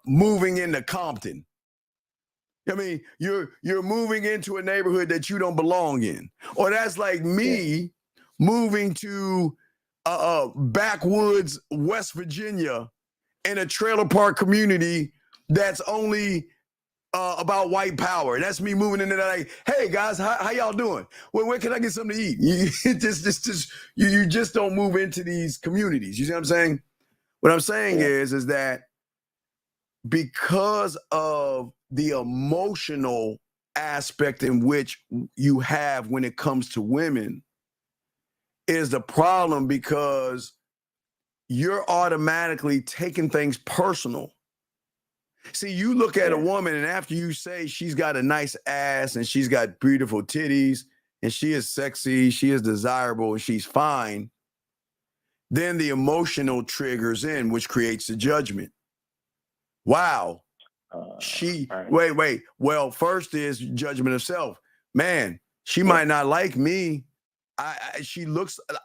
moving into Compton. I mean, you're moving into a neighborhood that you don't belong in. Or that's like me moving to backwoods West Virginia in a trailer park community that's only about white power. That's me moving into that. Like, hey guys, how y'all doing? Well, where can I get something to eat? You just don't move into these communities. You see what I'm saying? What I'm saying is that because of the emotional aspect in which you have when it comes to women is the problem, because you're automatically taking things personal. See, you look at a woman and after you say she's got a nice ass and she's got beautiful titties and she is sexy, she is desirable, and she's fine, then the emotional triggers in, which creates the judgment. Wow. Wait. Well, first is judgment of self. Man, she might not like me. I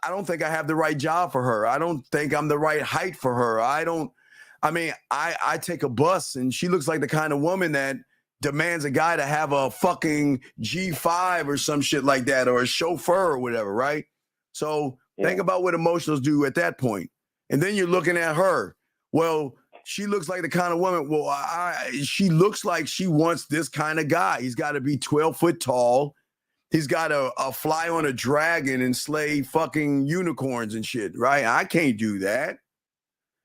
don't think I have the right job for her. I don't think I'm the right height for her. I take a bus and she looks like the kind of woman that demands a guy to have a fucking G5 or some shit like that, or a chauffeur or whatever, right? So think about what emotionals do at that point. And then you're looking at her. Well, she looks like the kind of woman, she looks like she wants this kind of guy. He's got to be 12 foot tall. He's got to fly on a dragon and slay fucking unicorns and shit, right? I can't do that.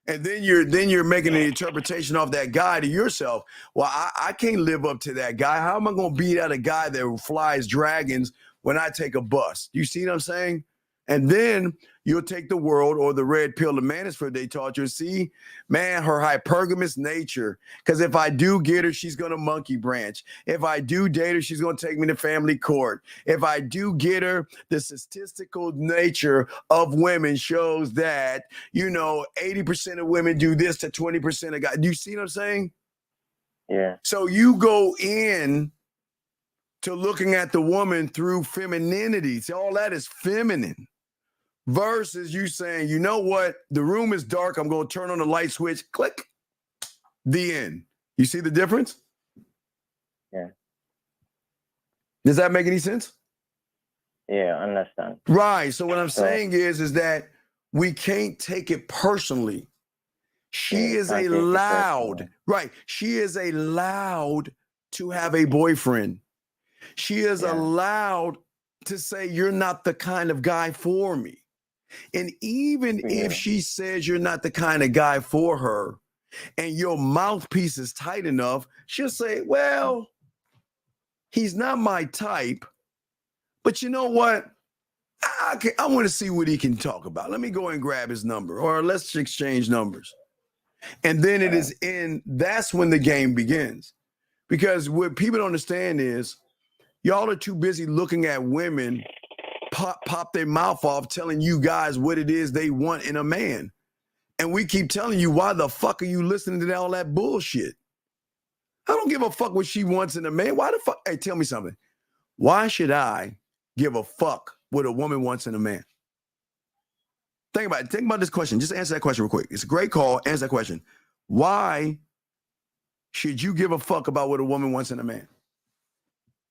And then you're making an interpretation of that guy to yourself. Well, I can't live up to that guy. How am I going to beat out a guy that flies dragons when I take a bus? You see what I'm saying? And then you'll take the world or the red pill of manosphere they taught you. See, man, her hypergamous nature. Because if I do get her, she's going to monkey branch. If I do date her, she's going to take me to family court. If I do get her, the statistical nature of women shows that, 80% of women do this to 20% of guys. Do you see what I'm saying? Yeah. So you go in to looking at the woman through femininity. See, all that is feminine. Versus you saying, you know what? The room is dark. I'm going to turn on the light switch. Click. The end. You see the difference? Yeah. Does that make any sense? Yeah, I understand. Right. So what I'm saying is that we can't take it personally. She is allowed, right? She is allowed to have a boyfriend. She is allowed to say, you're not the kind of guy for me. And even if she says you're not the kind of guy for her and your mouthpiece is tight enough, she'll say, well, he's not my type, but you know what? I want to see what he can talk about. Let me go and grab his number, or let's exchange numbers. And then that's when the game begins. Because what people don't understand is y'all are too busy looking at women pop their mouth off telling you guys what it is they want in a man. And we keep telling you, why the fuck are you listening to all that bullshit? I don't give a fuck what she wants in a man. Why the fuck? Hey, tell me something. Why should I give a fuck what a woman wants in a man? Think about it. Think about this question. Just answer that question real quick. It's a great call. Answer that question. Why should you give a fuck about what a woman wants in a man?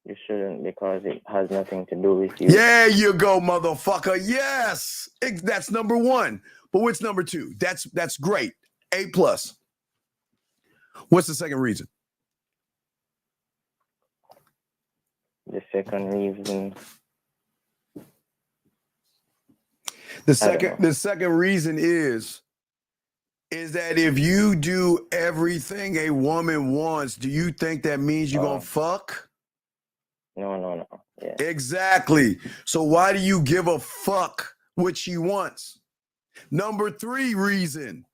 You shouldn't, because it has nothing to do with you. There you go, motherfucker. Yes. That's number one. But what's number two? That's great. A+. What's the second reason? The second reason. The second reason is that if you do everything a woman wants, do you think that means you're gonna fuck? No. Yeah. Exactly. So why do you give a fuck what she wants? Number three reason.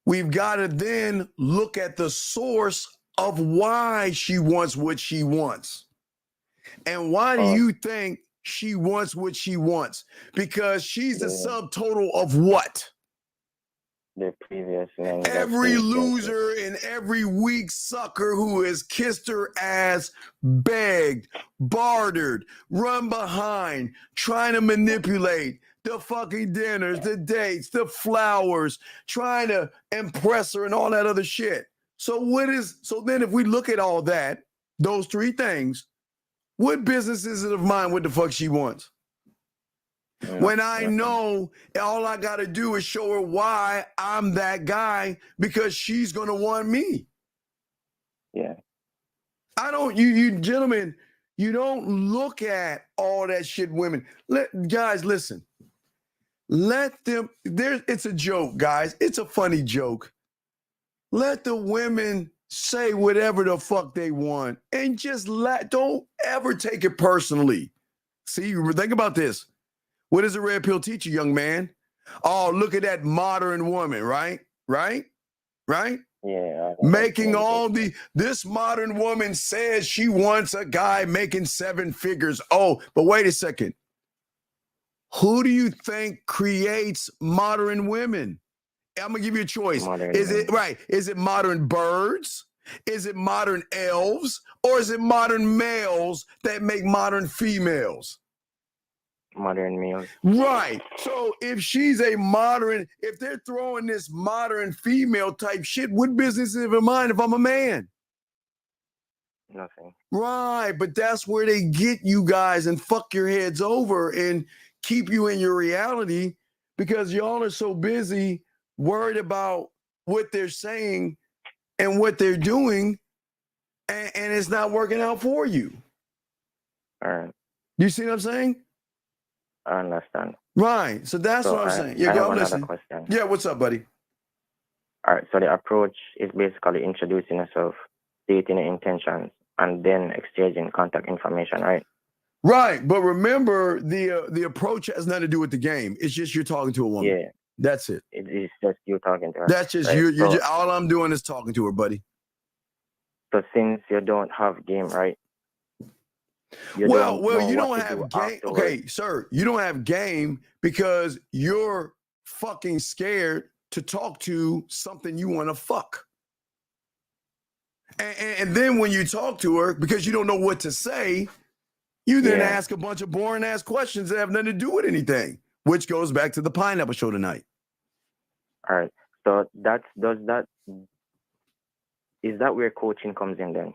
We've got to then look at the source of why she wants what she wants. And why do you think she wants what she wants? Because she's the subtotal of what? The previous man. Every loser and every weak sucker who has kissed her ass, begged, bartered, run behind, trying to manipulate the fucking dinners, the dates, the flowers, trying to impress her and all that other shit. So then if we look at all that, those three things, what business is it of mine what the fuck she wants? When I know all I got to do is show her why I'm that guy, because she's going to want me. Yeah. You gentlemen, you don't look at all that shit women. Guys, listen. Let them, it's a joke, guys. It's a funny joke. Let the women say whatever the fuck they want and just don't ever take it personally. See, think about this. What does the red pill teach you, young man? Oh, look at that modern woman, right? Yeah. Making this modern woman says she wants a guy making 7 figures. Oh, but wait a second. Who do you think creates modern women? I'm gonna give you a choice. Is it modern birds? Is it modern elves? Or is it modern males that make modern females? Modern males. Right. So if she's if they're throwing this modern female type shit, what business is it of mine if I'm a man? Nothing. Right. But that's where they get you guys and fuck your heads over and keep you in your reality, because y'all are so busy worried about what they're saying and what they're doing, and it's not working out for you. All right. You see what I'm saying? I understand. Right. So that's what I'm saying. Yeah, go listen. Question. Yeah, what's up, buddy? All right. So the approach is basically introducing yourself, stating your intentions, and then exchanging contact information, right? Right. But remember, the approach has nothing to do with the game. It's just you're talking to a woman. Yeah. That's it. It's just you talking to her. That's just right? all I'm doing is talking to her, buddy. So since you don't have game, right? You don't have game. Okay, sir, you don't have game because you're fucking scared to talk to something you want to fuck. And then when you talk to her, because you don't know what to say, you then ask a bunch of boring ass questions that have nothing to do with anything, which goes back to the Pineapple Show tonight. All right. So is that where coaching comes in then?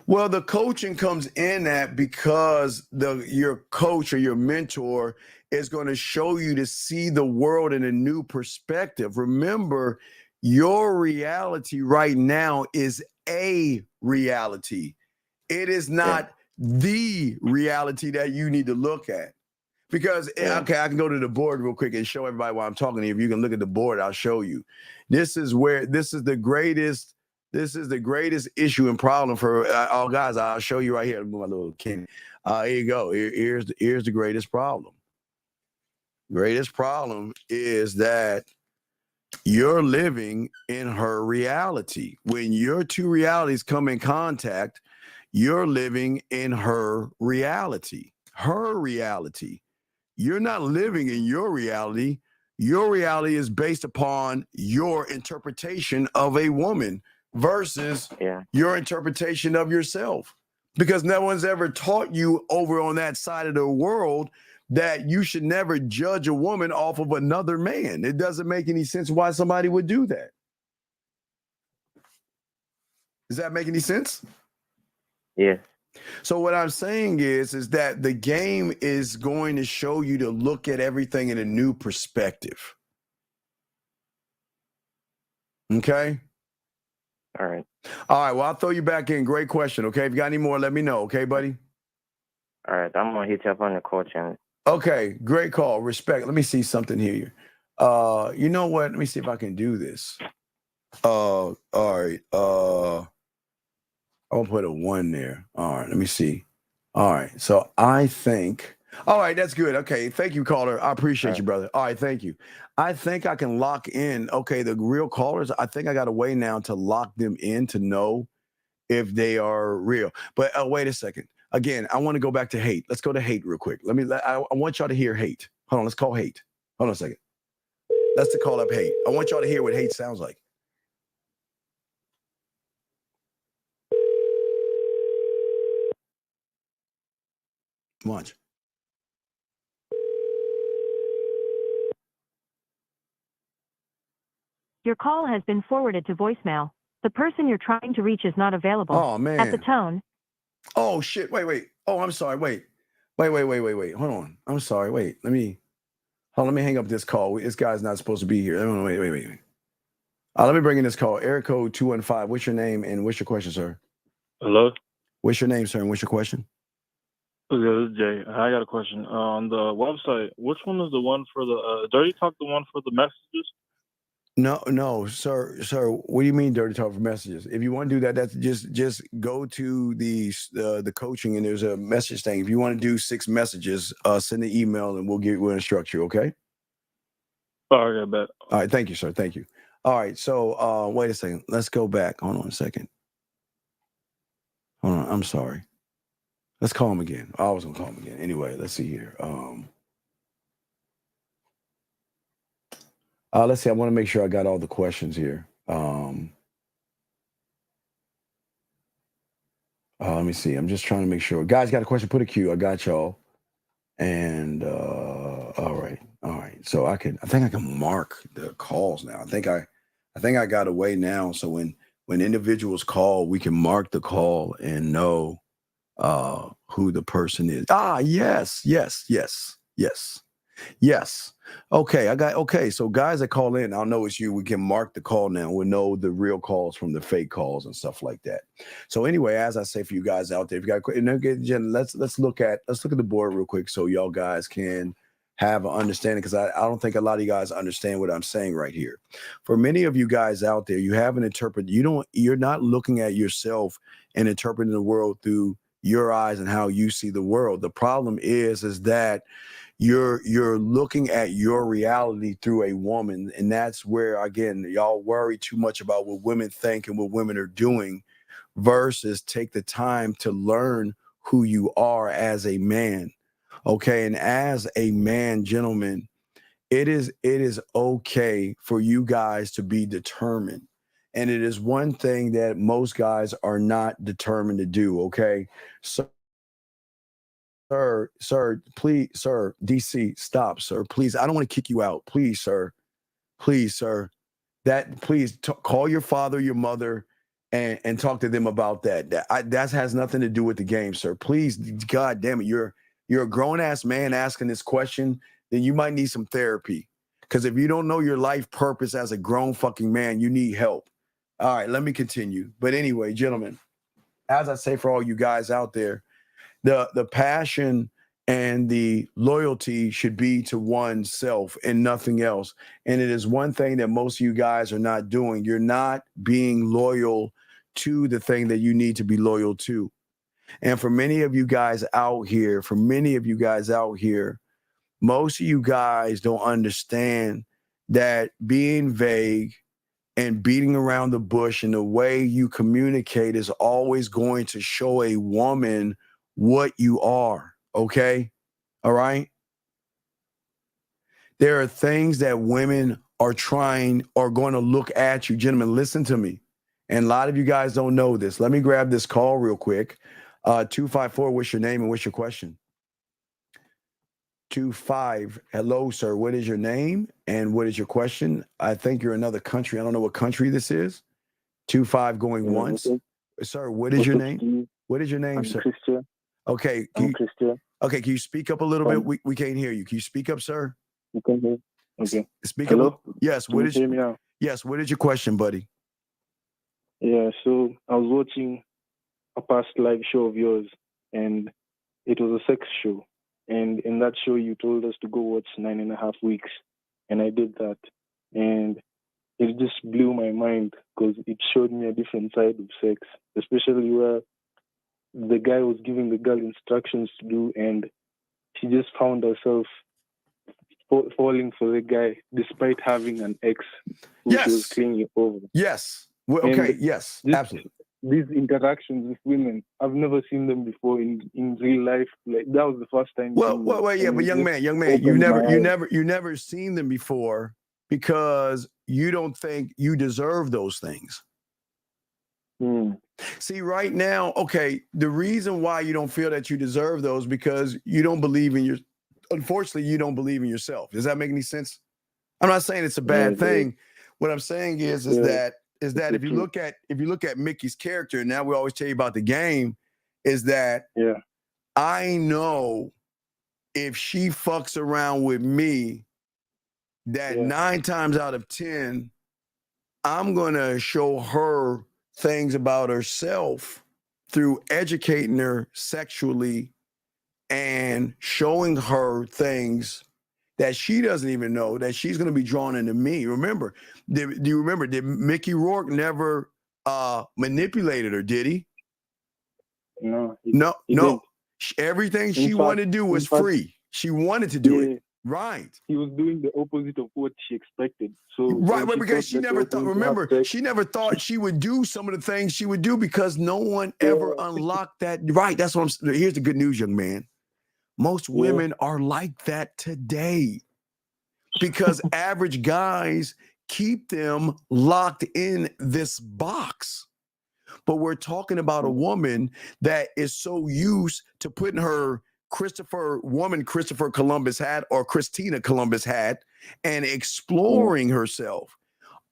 Well, the coaching comes in that because your coach or your mentor is going to show you to see the world in a new perspective. Remember, your reality right now is a reality. It is not the reality that you need to look at. Because, okay, I can go to the board real quick and show everybody while I'm talking to you. If you can look at the board, I'll show you. This is the greatest issue and problem for all guys. I'll show you right here. Move my little king. Here you go. Here's the greatest problem. Greatest problem is that you're living in her reality. When your two realities come in contact, you're living in her reality. Her reality. You're not living in your reality. Your reality is based upon your interpretation of a woman versus your interpretation of yourself. Because no one's ever taught you over on that side of the world that you should never judge a woman off of another man. It doesn't make any sense why somebody would do that. Does that make any sense? Yes. So what I'm saying is that the game is going to show you to look at everything in a new perspective. Okay? All right. All right, well, I'll throw you back in. Great question, okay? If you got any more, let me know, okay, buddy? All right, I'm going to hit you up on the coaching. Okay, great call. Respect. Let me see something here. You know what? Let me see if I can do this. All right. I'll put a 1 there. All right, let me see. All right, so I think, all right, that's good. Okay, thank you, caller. I appreciate you, brother. All right, thank you. I think I can lock in, okay, the real callers. I think I got a way now to lock them in to know if they are real. But wait a second. Again, I want to go back to hate. Let's go to hate real quick. I want y'all to hear hate. Hold on, let's call hate. Hold on a second. Let's call up hate. I want y'all to hear what hate sounds like. Watch. Your call has been forwarded to voicemail. The person you're trying to reach is not available. Oh, man. At the tone. Oh, shit. Wait. Oh, I'm sorry. Wait. Hold on. I'm sorry. Wait. Let me hang up this call. This guy's not supposed to be here. Wait. Let me bring in this call. Area code 215. What's your name and what's your question, sir? Hello? What's your name, sir, and what's your question? Yeah, this is Jay. I got a question. On the website, which one is the one for the Dirty Talk, the one for the messages? No, sir. What do you mean dirty talk for messages? If you want to do that, that's just go to the coaching and there's a message thing. If you want to do 6 messages, send the email and we'll instruct you. Okay. All right, I bet. All right. Thank you, sir. Thank you. All right. So wait a second. Let's go back. Hold on a second. Hold on. I'm sorry. Let's call him again. I was gonna call him again. Anyway, let's see here. Let's see. I want to make sure I got all the questions here. Let me see. I'm just trying to make sure. Guys, got a question? Put a Q. I got y'all. And all right. So I think I can mark the calls now. I think I got a way now. So when individuals call, we can mark the call and know who the person is. Yes. Okay. So guys that call in, I'll know it's you. We can mark the call now. We'll know the real calls from the fake calls and stuff like that. So anyway, as I say for you guys out there, if you got, and let's look at the board real quick so y'all guys can have an understanding, because I don't think a lot of you guys understand what I'm saying right here. For many of you guys out there, you haven't interpreted. You're not looking at yourself and interpreting the world through your eyes and how you see the world. The problem is that you're looking at your reality through a woman, and that's where, again, y'all worry too much about what women think and what women are doing versus take the time to learn who you are as a man. Okay, and as a man, gentlemen, it is okay for you guys to be determined. And it is one thing that most guys are not determined to do, okay? So Sir, please, sir, DC, stop, sir. Please, I don't want to kick you out. Please, sir. Please, sir. Call your father, your mother, and talk to them about that. That has nothing to do with the game, sir. Please, God damn it, you're a grown-ass man asking this question, then you might need some therapy. Because if you don't know your life purpose as a grown fucking man, you need help. All right, let me continue. But anyway, gentlemen, as I say for all you guys out there, the passion and the loyalty should be to oneself and nothing else. And it is one thing that most of you guys are not doing. You're not being loyal to the thing that you need to be loyal to. And for many of you guys out here, most of you guys don't understand that being vague and beating around the bush and the way you communicate is always going to show a woman what you are, okay? All right? There are things that women are going to look at you. Gentlemen, listen to me. And a lot of you guys don't know this. Let me grab this call real quick. 254, what's your name and what's your question? 25, hello, sir. What is your name and what is your question? I think you're another country. I don't know what country this is. 25 going once. sir, what is your name? Steve. What is your name, I'm sir? Christian. Okay. I'm Christian. Okay, can you speak up a little bit? We can't hear you. Can you speak up, sir? You can hear. Okay. Speak Hello? up. Yes. Can What you is hear me now? Yes. What is your question, buddy? Yeah, so I was watching a past live show of yours, and it was a sex show. And in that show, you told us to go watch 9.5 Weeks, and I did that. And it just blew my mind because it showed me a different side of sex, especially where the guy was giving the girl instructions to do, and she just found herself falling for the guy despite having an ex who she was clinging over. Yes. Well, okay. And yes. this- Absolutely. These interactions with women, I've never seen them before in real life. Like that was the first time. Well, seeing them, yeah, and but it young just man, opened my eyes. you never seen them before because you don't think you deserve those things. See, right now, okay, the reason why you don't feel that you deserve those because you don't believe in unfortunately, you don't believe in yourself. Does that make any sense? I'm not saying it's a bad thing. What I'm saying is that if you look at Mickey's character, and now we always tell you about the game, is that I know if she fucks around with me, that 9 times out of 10, I'm gonna show her things about herself through educating her sexually and showing her things that she doesn't even know that she's going to be drawn into me. Remember, do you remember, did Mickey Rourke never manipulated her, did he? No. No. didn't. Everything she In wanted fact- to do was in fact- free. She wanted to do it. Right. He was doing the opposite of what she expected. So Right, when because she thought that never they thought, were going to have remember, sex, she never thought she would do some of the things she would do because no one ever unlocked that. Right, that's what here's the good news, young man. Most women are like that today because average guys keep them locked in this box. But we're talking about a woman that is so used to putting her Christopher Columbus hat or Christina Columbus hat and exploring herself.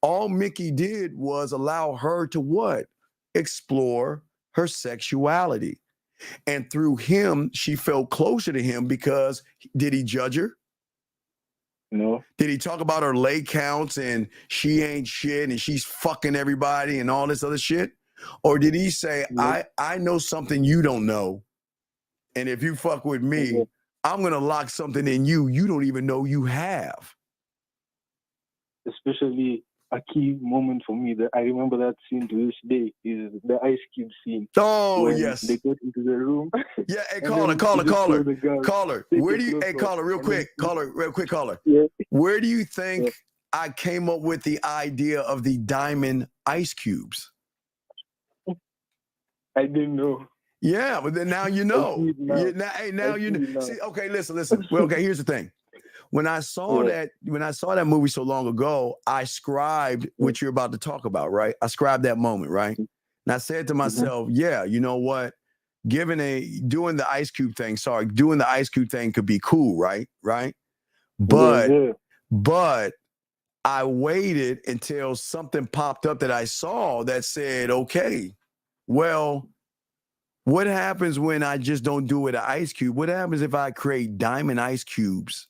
All Mickey did was allow her to what? Explore her sexuality. And through him, she felt closer to him because did he judge her? No. Did he talk about her leg counts and she ain't shit and she's fucking everybody and all this other shit? Or did he say, I know something you don't know, and if you fuck with me, I'm going to lock something in you don't even know you have? especially a key moment for me that I remember that scene to this day is the Ice Cube scene. Oh, when yes. they get into the room. Yeah, hey, and caller, then caller, he just caller, told the girl, caller. "Take Where your do you, clothes hey, off," caller, real and quick, then- caller, real quick, caller. Yeah. Where do you think I came up with the idea of the diamond ice cubes? I didn't know. Yeah, but then now you know. see it now. Now I you see it know. now. See, okay, listen. Well, okay, here's the thing. When I saw that movie so long ago, I scribed what you're about to talk about, right? I scribed that moment, right? And I said to myself, yeah, you know what? Doing the Ice Cube thing could be cool, right? Right? But I waited until something popped up that I saw that said, okay, well, what happens when I just don't do it an Ice Cube? What happens if I create diamond ice cubes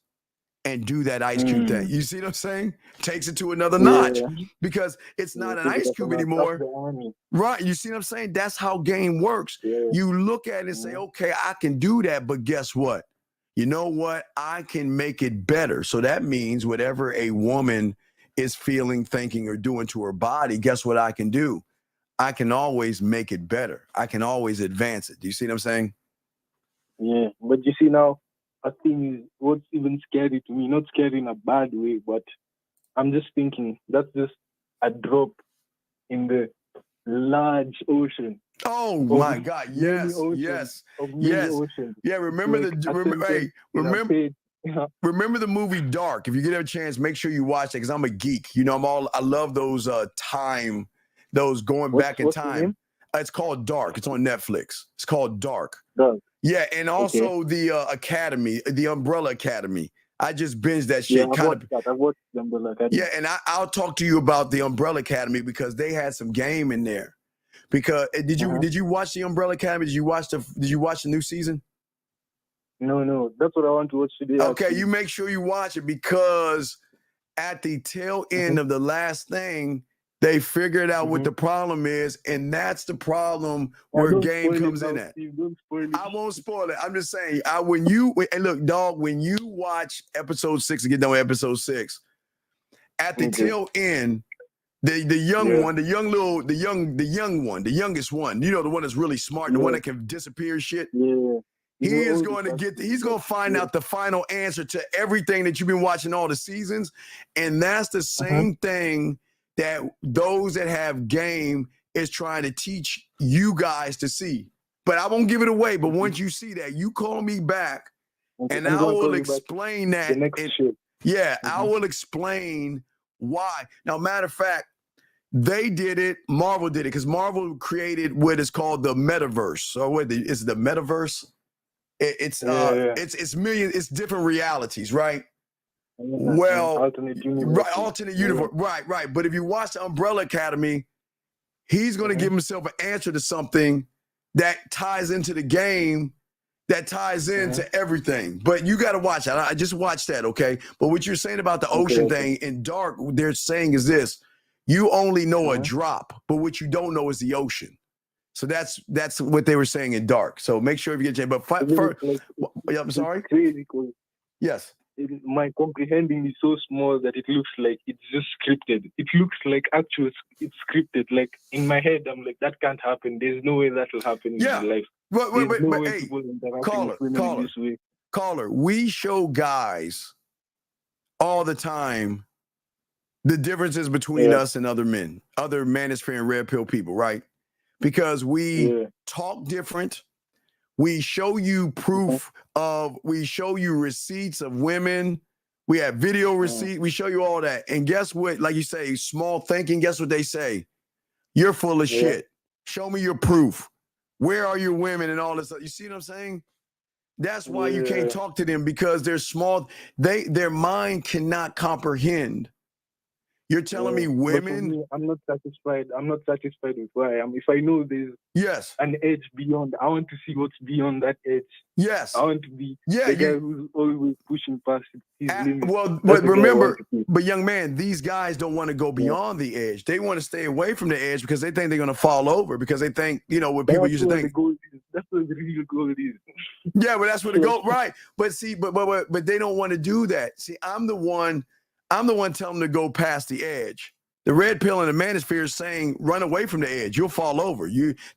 and do that Ice Cube thing? You see what I'm saying? Takes it to another notch because it's not an ice cube anymore. Right. You see what I'm saying? That's how game works. You look at it and say, okay, I can do that, but guess what? You know what? I can make it better. So that means whatever a woman is feeling, thinking, or doing to her body, guess what I can do? I can always make it better. I can always advance it. Do you see what I'm saying? Yeah, but you see now, I think what's even scary to me, not scary in a bad way, but I'm just thinking that's just a drop in the large ocean. Oh my God! Yes, yes. Yeah. Remember remember the movie Dark. If you get a chance, make sure you watch it because I'm a geek. You know, I love those those going back in time. It's called Dark. It's on Netflix. It's called Dark. Yeah, and also the Academy, the Umbrella Academy. I just binged that shit. I watched the Umbrella Academy. Yeah, and I'll talk to you about the Umbrella Academy because they had some game in there. Because did you watch the Umbrella Academy? Did you watch the new season? No, that's what I want to watch today. Okay, actually. you make sure you watch it because at the tail end of the last thing, they figured out what the problem is, and that's the problem where game comes in at. I won't spoil it. I'm just saying, and look, dog, when you watch episode 6 and get done with episode 6, at the tail end, the young one, the youngest one, you know, the one that's really smart, the one that can disappear shit. He's going to find out the final answer to everything that you've been watching all the seasons. And that's the same thing that those that have game is trying to teach you guys to see. But I won't give it away. But once you see that, you call me back and I will explain that. I will explain why. Now, matter of fact, they did it. Marvel did it because Marvel created what is called the metaverse. So what is the metaverse? It's different realities, right? Well, alternate universe, right. But if you watch the Umbrella Academy, he's going to give himself an answer to something that ties into the game, that ties into everything. But you got to watch it. I just watched that, okay? But what you're saying about the ocean thing in Dark, they're saying is this: you only know a drop, but what you don't know is the ocean. So that's what they were saying in Dark. So make sure if you get a chance. But I'm sorry. Crazy cool. Yes. My comprehending is so small that it looks like it's just scripted. It looks like it's scripted. Like in my head, I'm like, that can't happen. There's no way that will happen in my life. Caller, we show guys all the time the differences between us and other manosphere and red pill people, right? Because we talk different. We show you proof we show you receipts of women. We have video receipts. We show you all that. And guess what? Like you say, small thinking, guess what they say? You're full of shit. Show me your proof. Where are your women and all this stuff? You see what I'm saying? That's why you can't talk to them because they're small. Their mind cannot comprehend. You're telling me women? Me, I'm not satisfied. I'm not satisfied with where I am. If I know there's an edge beyond, I want to see what's beyond that edge. Yes. I want to be the guy who's always pushing past his limits. Well, but remember, young man, these guys don't want to go beyond the edge. They want to stay away from the edge because they think they're going to fall over because they think, you know, what people used to think. That's what the real goal is. Yeah, but that's what the goal, right. But see, but they don't want to do that. See, I'm the one telling them to go past the edge. The red pill and the manosphere is saying, run away from the edge. You'll fall over.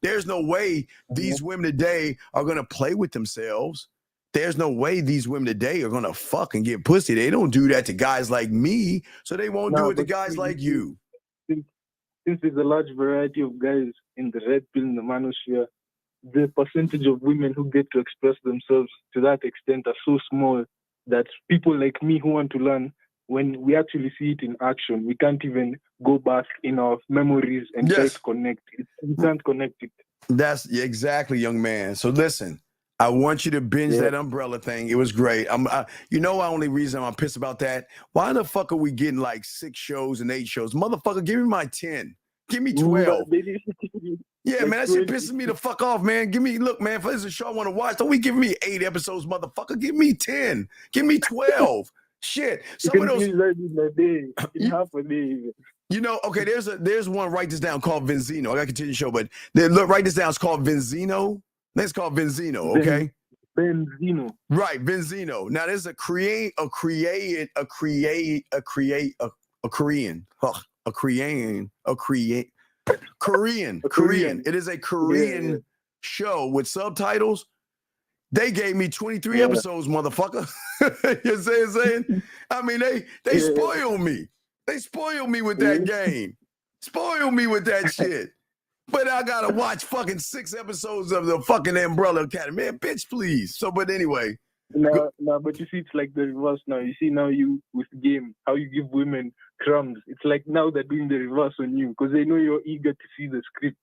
There's no way these women today are going to play with themselves. There's no way these women today are going to fuck and get pussy. They don't do that to guys like me, so they won't do it to guys like you. Since there's a large variety of guys in the red pill and the manosphere, the percentage of women who get to express themselves to that extent are so small that people like me who want to learn, when we actually see it in action, we can't even go back in our memories and try to connect it. We can't connect it. That's exactly, young man. So listen, I want you to binge that Umbrella thing. It was great. You know, the only reason I'm pissed about that, why the fuck are we getting like 6 shows and 8 shows? Motherfucker, give me my 10. Give me 12. Yeah, man, that shit pisses me the fuck off, man. Look, man, if there's a show I want to watch, don't be giving me 8 episodes, motherfucker. Give me 10. Give me 12. Shit, some of those in half a day. You know, okay, there's one. Write this down called Venzino. I gotta continue the show, but write this down. It's called Venzino. It's called Venzino. Okay, Venzino. Right, Venzino. Now there's a Korean. It is a Korean show with subtitles. They gave me 23 episodes, motherfucker. You see what I'm saying? I mean, they spoil me. They spoil me with that game. Spoil me with that shit. But I gotta watch fucking 6 episodes of the fucking Umbrella Academy. Man, bitch, please. So, but anyway. No, but you see, it's like the reverse now. You see now you with the game, how you give women crumbs. It's like now they're doing the reverse on you because they know you're eager to see the script.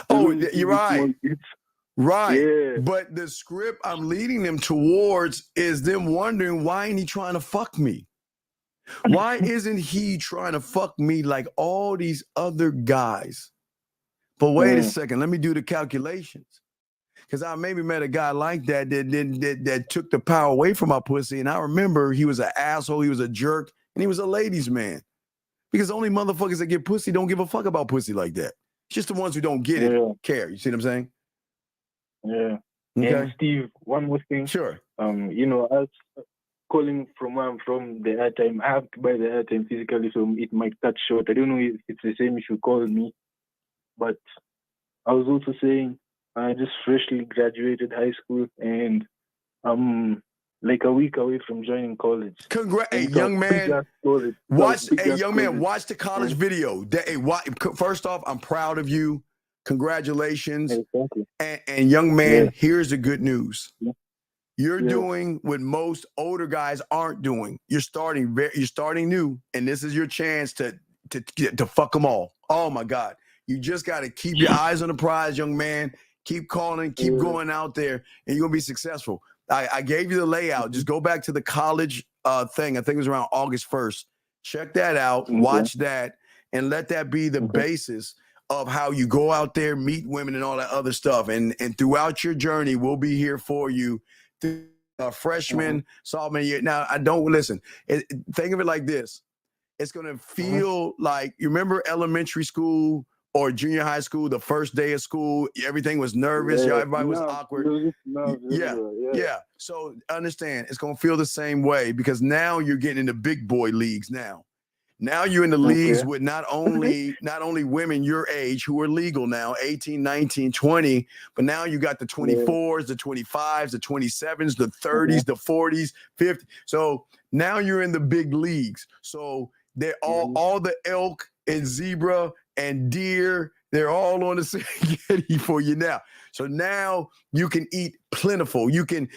Oh, you're right. Right. But the script I'm leading them towards is them wondering, why ain't he trying to fuck me? Why isn't he trying to fuck me like all these other guys? But wait a second, let me do the calculations. Because I maybe met a guy like that took the power away from my pussy. And I remember he was an asshole, he was a jerk, and he was a ladies' man. Because only motherfuckers that get pussy don't give a fuck about pussy like that. It's just the ones who don't get it care. You see what I'm saying? Yeah. Okay. And Steve, one more thing. Sure. As calling from where I'm from, the airtime, I have to buy the airtime physically, so it might cut short. I don't know if it's the same if you call me. But I was also saying, I just freshly graduated high school and I'm like a week away from joining college. Hey, young man, watch the college video. First off, I'm proud of you. Congratulations. Hey, thank you. And young man, here's the good news. You're doing what most older guys aren't doing. You're starting new, and this is your chance to fuck them all. Oh my God. You just got to keep your eyes on the prize, young man. Keep calling, keep going out there, and you're going to be successful. I gave you the layout. Just go back to the college thing. I think it was around August 1st. Check that out. Watch that, and let that be the basis of how you go out there, meet women, and all that other stuff. And throughout your journey, we'll be here for you. Freshman, sophomore year. Now, I don't listen. Think of it like this. It's going to feel like, you remember elementary school or junior high school, the first day of school, everything was nervous. Everybody was awkward. Yeah. So understand, it's going to feel the same way because now you're getting into big boy leagues now. Now you're in the leagues with not only women your age who are legal now, 18, 19, 20, but now you got the 24s, the 25s, the 27s, the 30s, the 40s, 50. So now you're in the big leagues. So they're all the elk and zebra and deer, they're all on the same kitty for you now. So now you can eat plentiful. You can,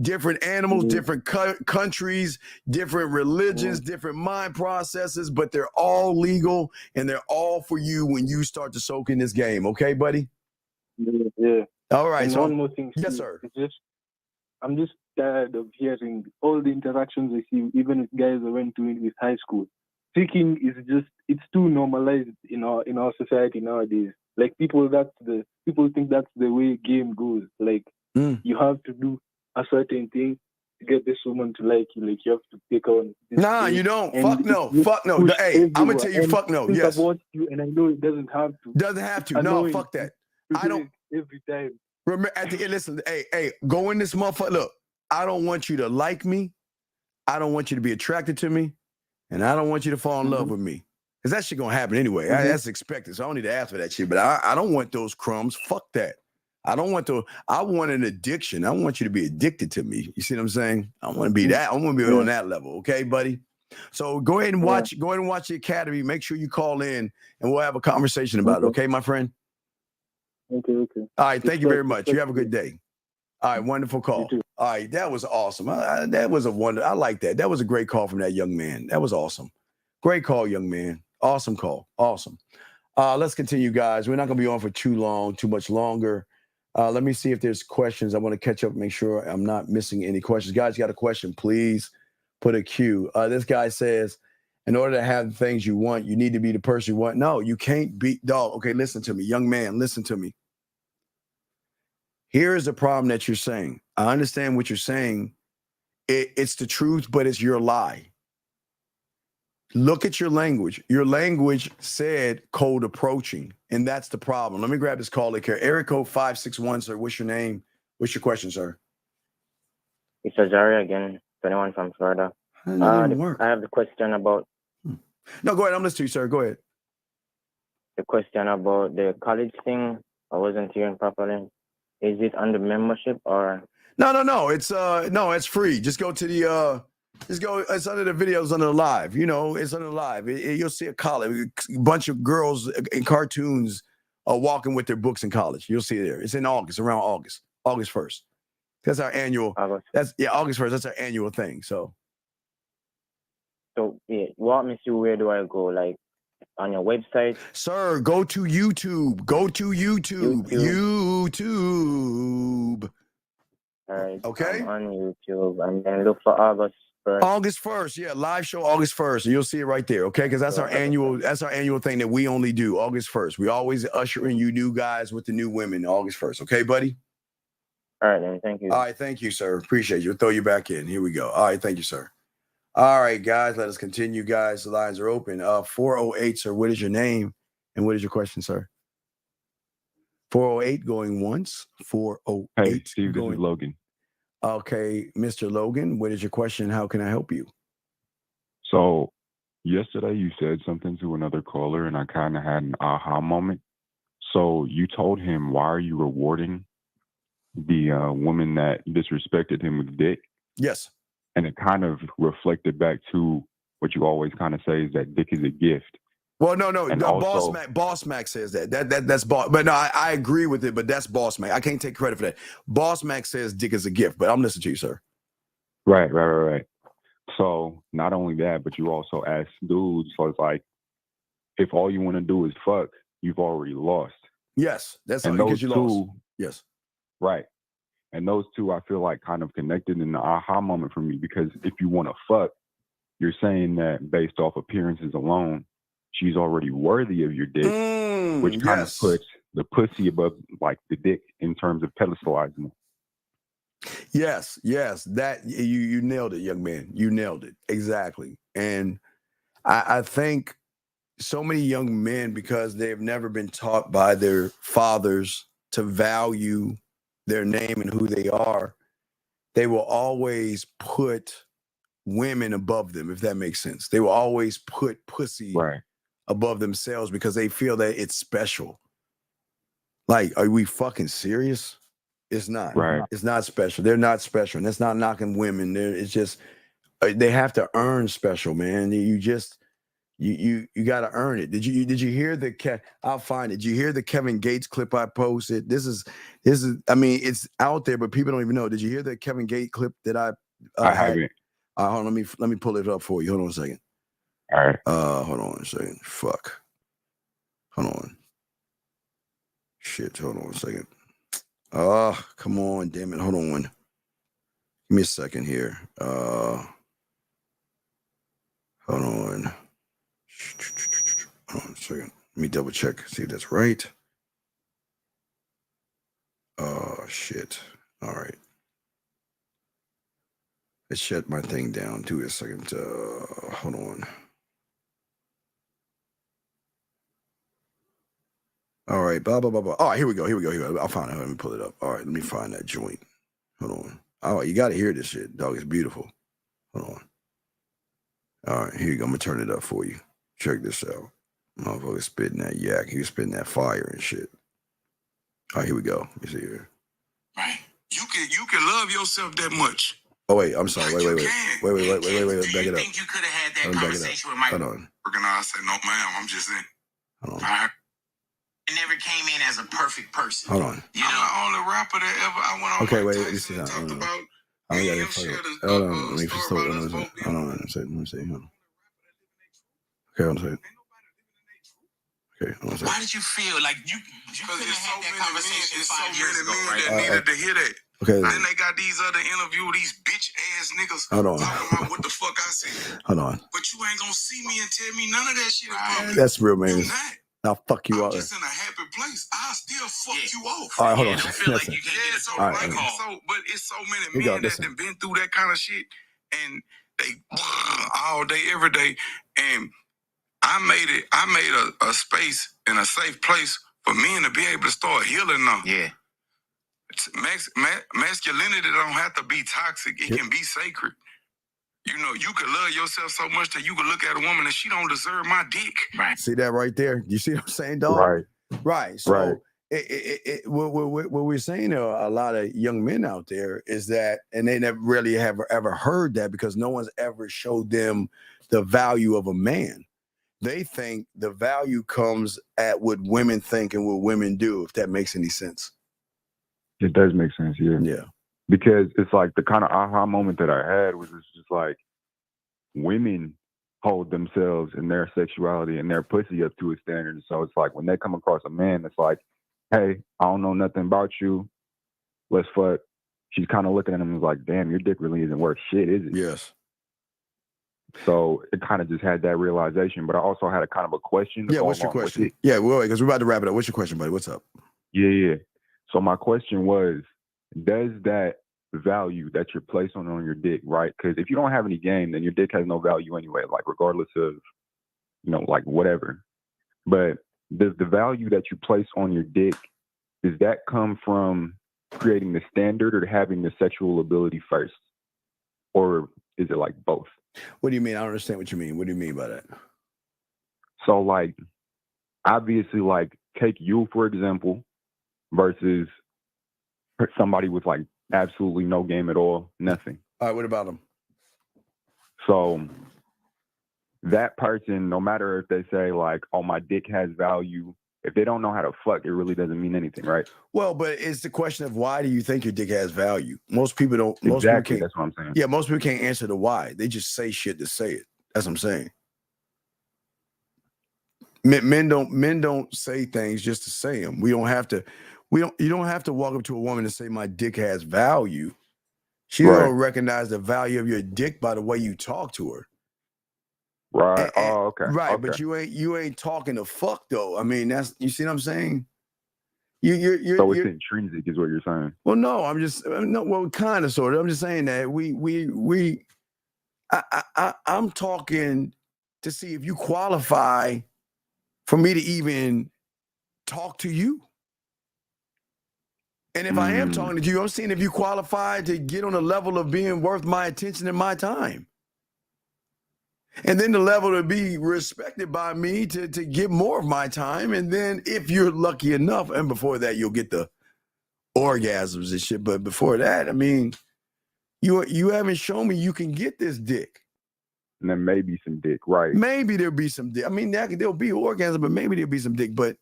different animals, different countries, different religions, different mind processes, but they're all legal and they're all for you when you start to soak in this game. Okay, buddy? Yeah. All right. And So one more thing. Steve, yes, sir. I'm just tired of hearing all the interactions I see, even with guys I went to with high school. Tricking is it's too normalized in our society nowadays. Like people think that's the way game goes. Like you have to do a certain thing to get this woman to like you. Like you have to take on this thing. You don't. And Fuck no. Hey, I'm gonna tell you, fuck no. Think Yes. about you, and I know it doesn't have to. Doesn't have to. No, fuck that. I don't. Every time. Remember, listen. Hey, go in this motherfucker. Look, I don't want you to like me. I don't want you to be attracted to me. And I don't want you to fall in love with me. Because that shit gonna happen anyway. That's expected. So I don't need to ask for that shit. But I don't want those crumbs. Fuck that. I want an addiction. I want you to be addicted to me. You see what I'm saying? I want to be that. I want to be on that level. Okay, buddy? So go ahead and watch the Academy. Make sure you call in and we'll have a conversation about it. Okay, my friend? Okay. All right, thank you very much. You have a good day. All right, wonderful call. All right, that was awesome. That was a wonder. I like that. That was a great call from that young man. That was awesome. Great call, young man. Awesome call. Awesome. Let's continue, guys. We're not going to be on for too much longer. Let me see if there's questions. I want to catch up, make sure I'm not missing any questions. Guys, you got a question, please put a Q. This guy says, in order to have the things you want, you need to be the person you want. No, you can't be, dog. Okay, listen to me. Young man, listen to me. Here is the problem that you're saying. I understand what you're saying. It's the truth, but it's your lie. Look at your language. Your language said cold approaching, and that's the problem. Let me grab this call here. Area code 561, sir. What's your name? What's your question, sir? It's Azari again, 21 from Florida. I have the question about... No, go ahead. I'm listening to you, sir. Go ahead. The question about the college thing, I wasn't hearing properly. Is it under membership or? No. It's free. Just go to the it's under the videos under the live. It's under the live. You'll see a college, a bunch of girls in cartoons walking with their books in college. You'll see it there. It's in August, around August 1st. That's our annual. August 1st. That's our annual thing. So walk me through, where do I go? Like on your website? Sir, go to YouTube. YouTube. All right. Okay. I'm on YouTube, and then look for August 1st. August 1st, yeah, live show August 1st. You'll see it right there, okay? Because that's our annual. That's our annual thing that we only do August 1st. We always usher in you new guys with the new women August 1st, okay, buddy? All right, then. Thank you. All right, thank you, sir. Appreciate you. We'll throw you back in. Here we go. All right, thank you, sir. All right, guys, let us continue, guys. The lines are open. 408, sir. What is your name and what is your question, sir? 408 going once. 408. Hey, Steve, this is Logan. Okay, Mr. Logan, what is your question? How can I help you? So, yesterday you said something to another caller, and I kind of had an aha moment. So, you told him, why are you rewarding the woman that disrespected him with dick? Yes. And it kind of reflected back to what you always kind of say is that dick is a gift. Well, no. And Also, also, Boss Mac says that. That's Boss. But no, I agree with it. But that's Boss Mac. I can't take credit for that. Boss Mac says dick is a gift. But I'm listening to you, sir. Right. So not only that, but you also ask dudes. So it's like, if all you want to do is fuck, you've already lost. Yes, that's and because those you two, lost. Yes. Right. And those two, I feel like kind of connected in the aha moment for me, because if you want to fuck, you're saying that based off appearances alone, she's already worthy of your dick, which kind of puts the pussy above like the dick in terms of pedestalizing it. Yes. That you nailed it, young man. You nailed it. Exactly. And I think so many young men, because they've never been taught by their fathers to value their name and who they are, they will always put women above them, if that makes sense. They will always put pussy above themselves because they feel that it's special. Like, are we fucking serious? It's not. Right. It's not special. They're not special. And that's not knocking women. It's just they have to earn special, man. You got to earn it. Did you hear the I'll find it. Did you hear the Kevin Gates clip I posted? This is I mean, it's out there, but people don't even know. Did you hear the Kevin Gates clip that I haven't. Hold on, let me pull it up for you. Hold on a second. All right. Hold on a second. Fuck. Hold on. Shit, hold on a second. Come on, damn it. Hold on. Give me a second here. Hold on. Hold on a second. Let me double check, see if that's right. Oh, shit. All right. Let's shut my thing down. Do a second. Hold on. All right. Blah, blah, blah, blah. All right, here we go. I'll find it. Let me pull it up. All right, let me find that joint. Hold on. Oh, you got to hear this shit, dog. It's beautiful. Hold on. All right, here you go. I'm going to turn it up for you. Check this out. Motherfucker spitting that yak. He was spitting that fire and shit. All right, here we go. Let me see here. Right. You can love yourself that much. Oh, wait. I'm sorry. Wait. Back it up. You could have had that Let me back it conversation up. with Mike. Hold on. I said, no, ma'am, I'm just in. Hold on. All right. I never came in as a perfect person. Hold on. You know, I'm the only rapper that ever I went on. Okay, wait. This is hold on. I got it. Hold on. Let me just hold on. Hold on. Let me see. Hold on. Okay, hold on a second. Okay, hold on a second. Why did you feel like you couldn't have had that conversation 5 years ago, right? that needed to hear that. Okay. Then they got these other interviews, these bitch ass niggas Hold on. talking about what the fuck I said. Hold on. But you ain't gonna see me and tell me none of that shit about me. That's real, man. I'll fuck you up. Just in a happy place. I'll still fuck you off. All right, hold on. Don't feel like you can't get so All right, right. okay. But it's so many Here you go, men that listen. have been through that kind of shit, and they all day, every day, and I made a space and a safe place for men to be able to start healing now. Yeah. Masculinity don't have to be toxic. It can be sacred. You know, you can love yourself so much that you can look at a woman and she don't deserve my dick. Right. See that right there? You see what I'm saying, dog? Right. Right. So Right. What we're saying to a lot of young men out there is that, and they never really have ever heard that because no one's ever showed them the value of a man. They think the value comes at what women think and what women do, if that makes any sense. It does make sense, yeah. Yeah. Because it's like the kind of aha moment that I had was just like women hold themselves and their sexuality and their pussy up to a standard. So it's like when they come across a man that's like, hey, I don't know nothing about you, let's fuck. She's kind of looking at him and is like, damn, your dick really isn't worth shit, is it? Yes. So it kind of just had that realization. But I also had a kind of a question. Yeah, what's your question? Yeah, well, because we're about to wrap it up. What's your question, buddy? What's up? Yeah. So my question was, does that value that you're placing on your dick, right? Because if you don't have any game, then your dick has no value anyway, like regardless of, like whatever. But does the value that you place on your dick, does that come from creating the standard or having the sexual ability first? Or is it like both? What do you mean? I don't understand what you mean. What do you mean by that? So like, obviously, like take you, for example, versus somebody with like absolutely no game at all, nothing. All right, what about them? So that person, no matter if they say like, oh, my dick has value, if they don't know how to fuck, it really doesn't mean anything, right? Well, but it's the question of why do you think your dick has value? Most people don't. Exactly, that's what I'm saying. Yeah, most people can't answer the why. They just say shit to say it. That's what I'm saying. Men don't say things just to say them. You don't have to walk up to a woman and say my dick has value. She's gonna recognize the value of your dick by the way you talk to her. Right. Okay. Right, okay. but you ain't talking to fuck though. I mean, you see what I'm saying? So it's intrinsic, is what you're saying. Well, no, kind of, sort of. I'm just saying that I'm talking to see if you qualify for me to even talk to you. And if I am talking to you, I'm seeing if you qualify to get on a level of being worth my attention and my time. And then the level to be respected by me to get more of my time. And then if you're lucky enough, and before that, you'll get the orgasms and shit. But before that, I mean, you haven't shown me you can get this dick. And then maybe some dick, right? Maybe there'll be some dick. I mean, there'll be orgasm, but maybe there'll be some dick. But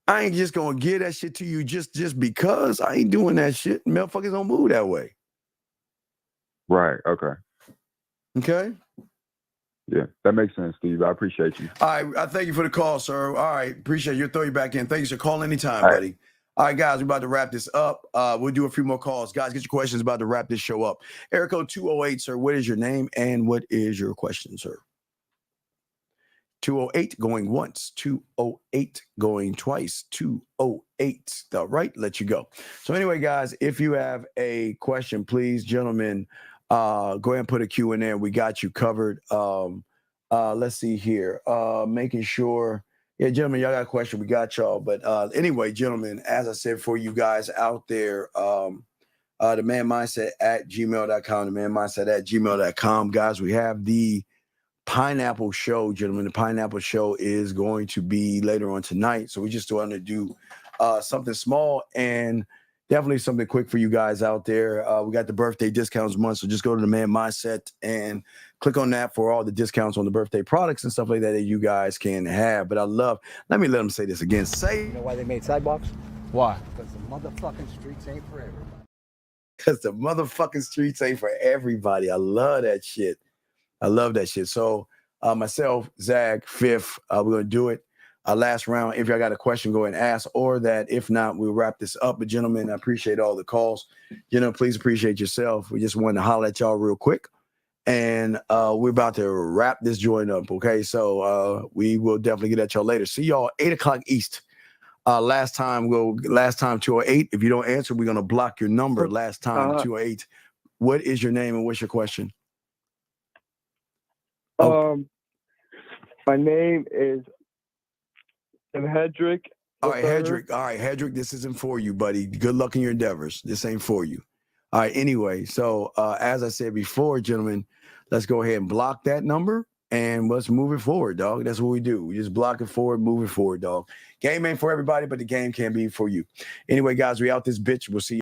I ain't just gonna give that shit to you just because. I ain't doing that shit. Motherfuckers don't move that way. Right. Okay. Okay. Yeah, that makes sense, Steve. I appreciate you. All right. I thank you for the call, sir. All right. Appreciate you. Throw you back in. Thanks for calling anytime, buddy. All right, guys, we're about to wrap this up. We'll do a few more calls. Guys, get your questions about to wrap this show up. Area code 208, sir. What is your name and what is your question, sir? 208 going once, 208 going twice, 208. All right, let you go. So anyway, guys, if you have a question, please, gentlemen, go ahead and put a Q in there. We got you covered. Let's see here. Making sure. Yeah, gentlemen, y'all got a question. We got y'all. But anyway, gentlemen, as I said, for you guys out there, the man mindset at gmail.com, the man mindset at gmail.com. Guys, we have the Pineapple Show, gentlemen. The Pineapple Show is going to be later on tonight. So we just want to do something small and definitely something quick for you guys out there. We got the birthday discounts month. So just go to the man mindset and click on that for all the discounts on the birthday products and stuff like that you guys can have. But let me let them say this again. You know why they made sidewalks? Why? Because the motherfucking streets ain't for everybody. Because the motherfucking streets ain't for everybody. I love that shit. I love that shit. So myself, Zag, Fifth, we're going to do it. Last round. If y'all got a question, go ahead and ask, or that if not, we'll wrap this up. But gentlemen, I appreciate all the calls. Please appreciate yourself. We just wanted to holler at y'all real quick. And we're about to wrap this joint up. Okay. So we will definitely get at y'all later. See y'all 8 o'clock East. Last time 208. If you don't answer, we're going to block your number. Last time 208. What is your name and what's your question? My name is Hedrick. All right, Hedrick, this isn't for you, buddy. Good luck in your endeavors. This ain't for you. All right, anyway, so as I said before, gentlemen, let's go ahead and block that number and let's move it forward, dog. That's what we do. We just block it forward, move it forward, dog. Game ain't for everybody, but the game can be for you. Anyway, guys, we out this bitch. We'll see you.